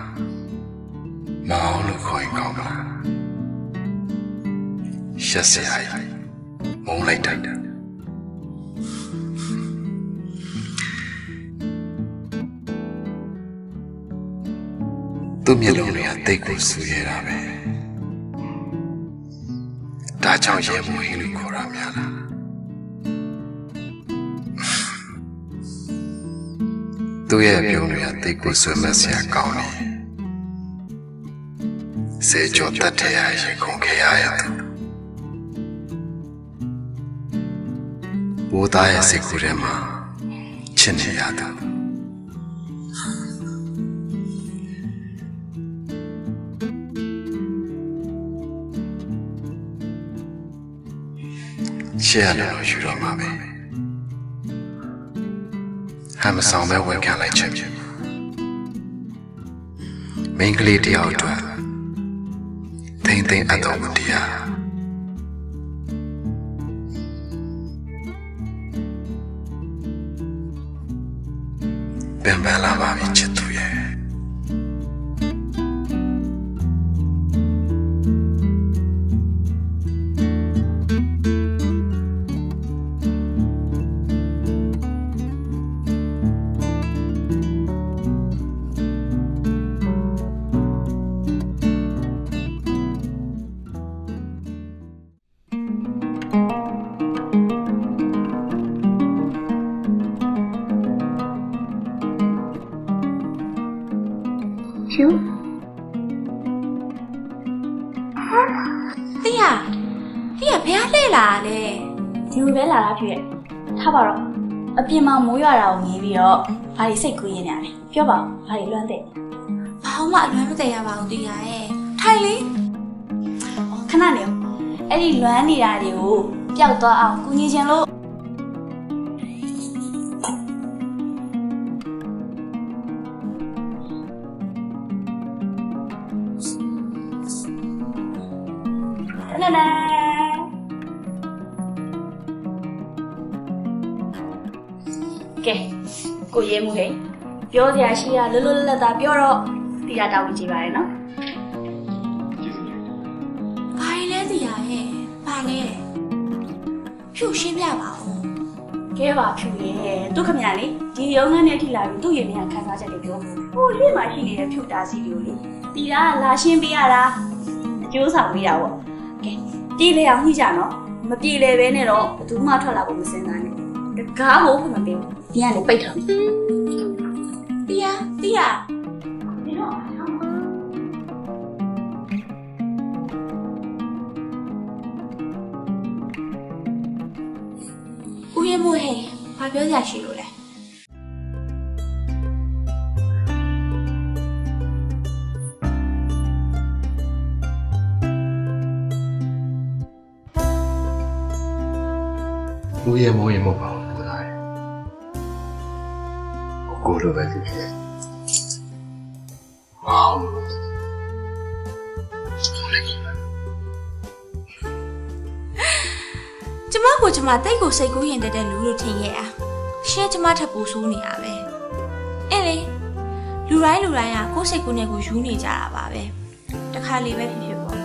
မောင်လို့ခေါ်ရင်ကောင်းမလားရှက်စရာမုန်းလိုက်တာသူ့မျက်လုံးတွေကတိတ်ကိုဆူရဲတာပဲဒါကြောင့်ရဲမွေးလို့ခေါ်ရများလားသူ့ရဲ့ပြုံးတွေကတိတ်ကိုဆွဲမစရာကောင်းတယ်စေကြောတတ်တဲ့ရင်ခုန်ခဲ့ရတယ်ဘိုးသားရဲ့စိတ်ကူးထဲမှာချစ်နေရတာရှေ့ရတယ်လို့ယူတော့မှာပဲဟမ်မဆောင်ပဲဝန်ခံလိုက်ချက်မိန်းကလေးတယောက်အတွက်သိမ့်သိမ့်အပ်တော်မတရားပင်ပန်းလာပါပြီချစ်သူရဲ့ဒီလိုပဲလာတာဖြစ်ရဲ့ထားပါတော့အပြင်မှာမိုးရွာတာကိုမြင်ပြီးတော့ဘာတွေစိတ်ကူးရနေရလဲပြောပါဦးဘာတွေလွမ်းတဲ့ဘာမှအလွမ်းမတည့်ရပါဘူးတီးရရဲ့ထိုင်လေခဏနေအဲ့ဒီလွမ်းနေတာတွေကိုပျောက်သွားအောင်ကူညီခြင်းလို့နာကဲကိုရဲမှုဟဲ့ပြောစရာရှိရလွတ်လွတ်လပ်သားပြောတော့တီတာတောင်းကြည့်ပါရဲ့နော်ဘာလဲတီရရဲ့ဘာလဲဖြူရှင်းပြပါဦးကဲပါဖြူရဲ့သူခမညာလေဒီရုံးခန်းနဲ့ထိလာပြီးသူ့ရင်ထဲခံစားချက်တွေပြောဟိုလေးမှာရှိနေတဲ့ဖြူတာစီတွေကိုလေတီတာလာရှင်းပေးရတာအကျိုးဆောင်ပေးတာပေါ့ကဲပြေးလေအောင်ညှိကြနော်မပြေးလေပဲနဲ့တော့ဘယ်သူမှထွက်လာဖို့မစင်စားနဲ့တကားမို့ခမပေးဘူးဒီကလေပိတ်ထားတီးရဒီတော့ဦးရဲမို့ဟဲ့ဘာပြောစရာရှိလို့လဲဦးရဲမိုးရင်မဟုတ်ပါဘူးကိုသားကိုလိုပဲဖြစ်ဖြစ်ဝေါကျမကိုကျမတိတ်ကိုစိတ်ကူးရင်တဲ့လူလို့ထင်ရဲ့อ่ะရှင်းကျမထပ်ပူဆိုးနေရပဲအင်းလေလူတိုင်းကကိုယ်စိတ်ကူးနဲ့ကိုယူနေကြတာပါပဲတခါလေးပဲဖြစ်ပေါ့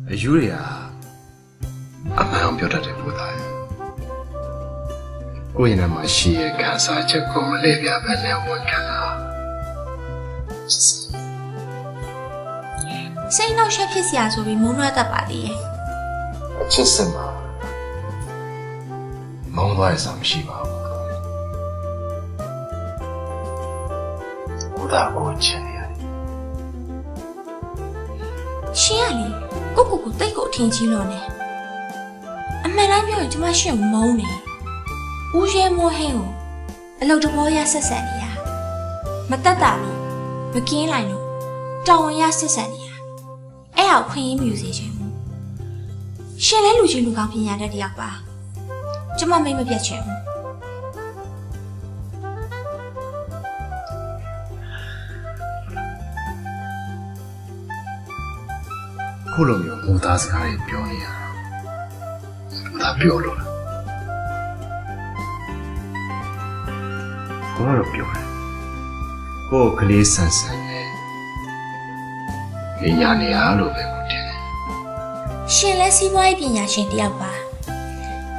အယူတွေကအမှန်အောင်ပြောတတ်တယ်ကိုသားကိုယ့်ရင်ထဲမှာရှိရဲ့ခံစားချက်ကိုမလေးပြပဲနဲ့ဝန်ခံတာစိတ်နှောက်ယှက်ဖြစ်စရာဆိုပြီးမုန်းရတတ်ပါသေးရဲ့အချစ်စင်မှာမုန်းသွားရစမရှိပါဘူးကိုသားကိုချင်ရတယ်ရှင်ရလေကိုတိတ်ကိုအထင်ကြီးလို့နေအမှန်တိုင်းပြောရင်ကျမရှင်မုန်းနေဦးရဲမိုးဟင်းကိုအလုပ်တဘောရဆက်ဆက်နေရမတက်တာလို့မကင်းလိုက်လို့တောင်းဝင်ရဆက်ဆက်နေရအဲ့အောင်ခွင့်ရင်းမြူစေချင်ဘူးရှင်လဲလူကြီးလူကောင်းပြင်ရတဲ့တယောက်ပါကျမမိတ်မပြတ်ချင်ဘူးခုလိုမျိုးမူသားစကားတွေပြောနေရတာမူသားပြောလို့လား ကိုကတော့ပြောတယ်ကိုကလေးဆန်ဆန်နဲ့ညာနေရလို့ပဲကိုတင်တယ် ရှင်လဲစီးပွားရေးပညာရှင်တယောက်ပါ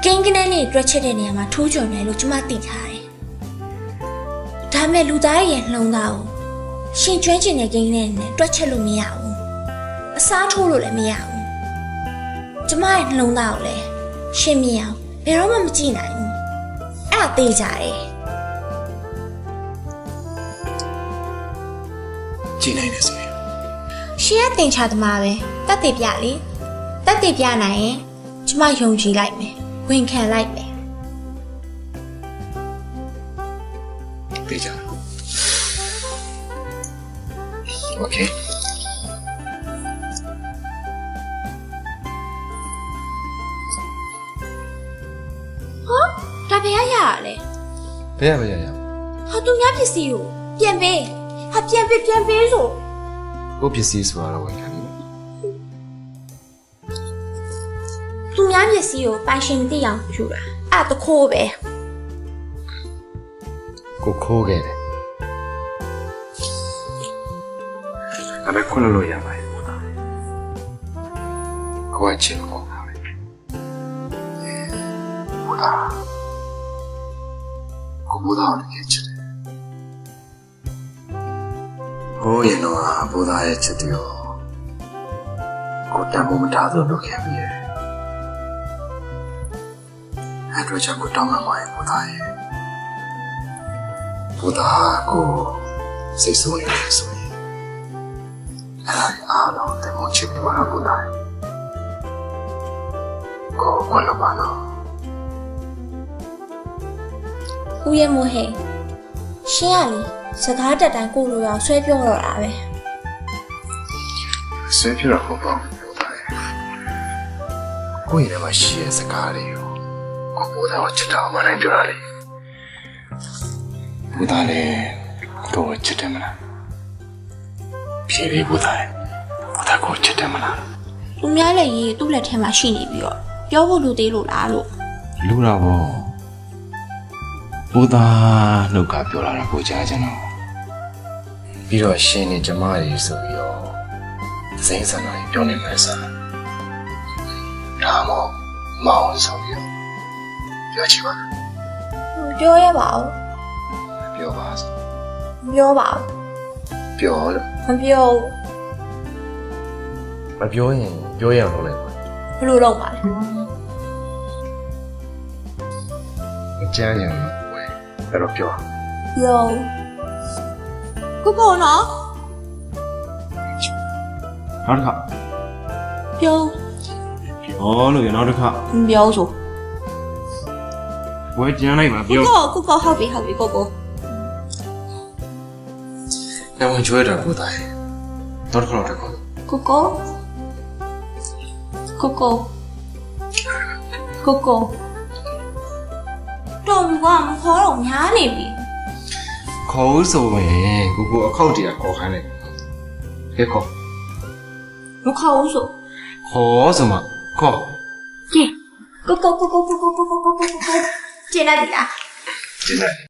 ကိန်းကနန်းလေးတွက်ချက်တဲ့နေရာမှာထိုးကြုံတယ်လို့ကျွန်မသိထားတယ်ဒါမဲ့လူသားရဲ့နှလုံးသားကိုရှင်ကျွမ်းကျင်တဲ့ကိန်းနဲ့တွက်ချက်လို့မရဘူးအစားထိုးလို့လည်းမရဘူးကျွန်မရဲ့နှလုံးသားကိုလည်းရှင်မြင်အောင်ဘယ်တော့မှမကြည့်နိုင်ဘူးအဲ့ဒါသိကြတယ် ကြည့်နိုင်တယ်ဆိုရင် ရှင်ကတင်ချသမားပဲတက်တည်ပြလေတက်တည်ပြနိုင်ရင်ကျမယုံကြည်လိုက်မယ်ဝင်ခံလိုက်မယ် ပေးကြโอเค ဟာဒါဘယ်ရရလဲ ဘယ်ရမရရ ဟာသူများပစ္စည်းကိုပြန်ပေးဟာပြန်ပေးဆို ကိုပစ္စည်းဆိုတော့ဝင်ခံနေ သူများပစ္စည်းကိုပိုင်ရှင်မသိအောင်ယူတာအဲ့တခိုးပဲ ကိုခိုးခဲ့တယ်အမေခွန်းလို့ရပါတယ်ကိုကချင်ပေါ့ပါပဲကိုဘူသားကိုချစ်တယ်ဟိုရင်တော့ဘူသားရဲ့ချစ်တယ်ကိုတမ်းဖို့မထားလို့လုပ်ခဲ့ပြီအဲ့တော့ချက်ကိုတောင်းမှပါရဲ့ဘူသားရဲ့ဘူသားကိုစိတ်ဆိုးနေတယ်ဆိုရင်အဲ့ဒါအားလုံးတမချစ်ပြမှာဘူသားကိုခွင့်လို့ပါတော့ ဦးရဲ့မို့ဟဲ့ရှင်ကလေစကားတက်တိုင်းကိုလိုအောင်ဆွဲပြောတော့တာပဲ ဆွေးပြတော့ပေါ့ပေါ့ဘူသားရဲ့ကိုရင်ထဲမှာရှိတဲ့စကားတွေကိုကိုဘူသားကိုချစ်တာမှနိုင်ပြောတာလေဘူသားလည်းကိုချစ်တယ်မလားဖြေပြီးဘူသားကိုချစ်တယ်မလား သူများလည်းရေးသူ့လက်ထဲမှာရှိနေပြီးတော့ပြောဖို့လူသေးလို့လားလို့ လူတော့ဘောဘူသားနှုတ်ကပြောလာတာကိုကြားကြတော့ပြီးတော့ရှင်နေကျမကြီးဆိုပြီးတော့စိမ့်ဆန္ဒကြီးပြောနေမှဆန္ဒဒါမှမောင်းဆိုပြီးပြောချင်ပါ ပြောရပါဦး ပြောပါစ ပြောပါဦး ပြောလို့ မပြော မပြောရင်ပြောရအောင်လုပ်လိုက်ပါ ဘယ်လိုလုပ်ပါလဲ အကျမ်းရင်ဝယ်အဲ့တော့ပြော ပြောကိုနော် နောက်တစ်ခါ ပြော ပြောလို့ရနောက်တစ်ခါ မပြောဆို ဝယ်ကြမ်းလိုက်ပါပြော ကိုဟုတ်ပြီကို နောက်ဝင်ကျွေးတာဘူသားရဲ့တော့တစ်ခါတော့တက်ခေါ် ကိုတော်ကမခေါ်တော့ညားနေပြီ ခေါ်ဦးဆိုရင်ကိုအခောက်တည်းခေါ်ခိုင်းလိုက်ဟဲ့ခေါ် မခေါ်ဘူးဆို ခေါ်ဆိုမှခေါ် ကဲကိုကျင်းလိုက်ပြီလား ကျင်းလိုက်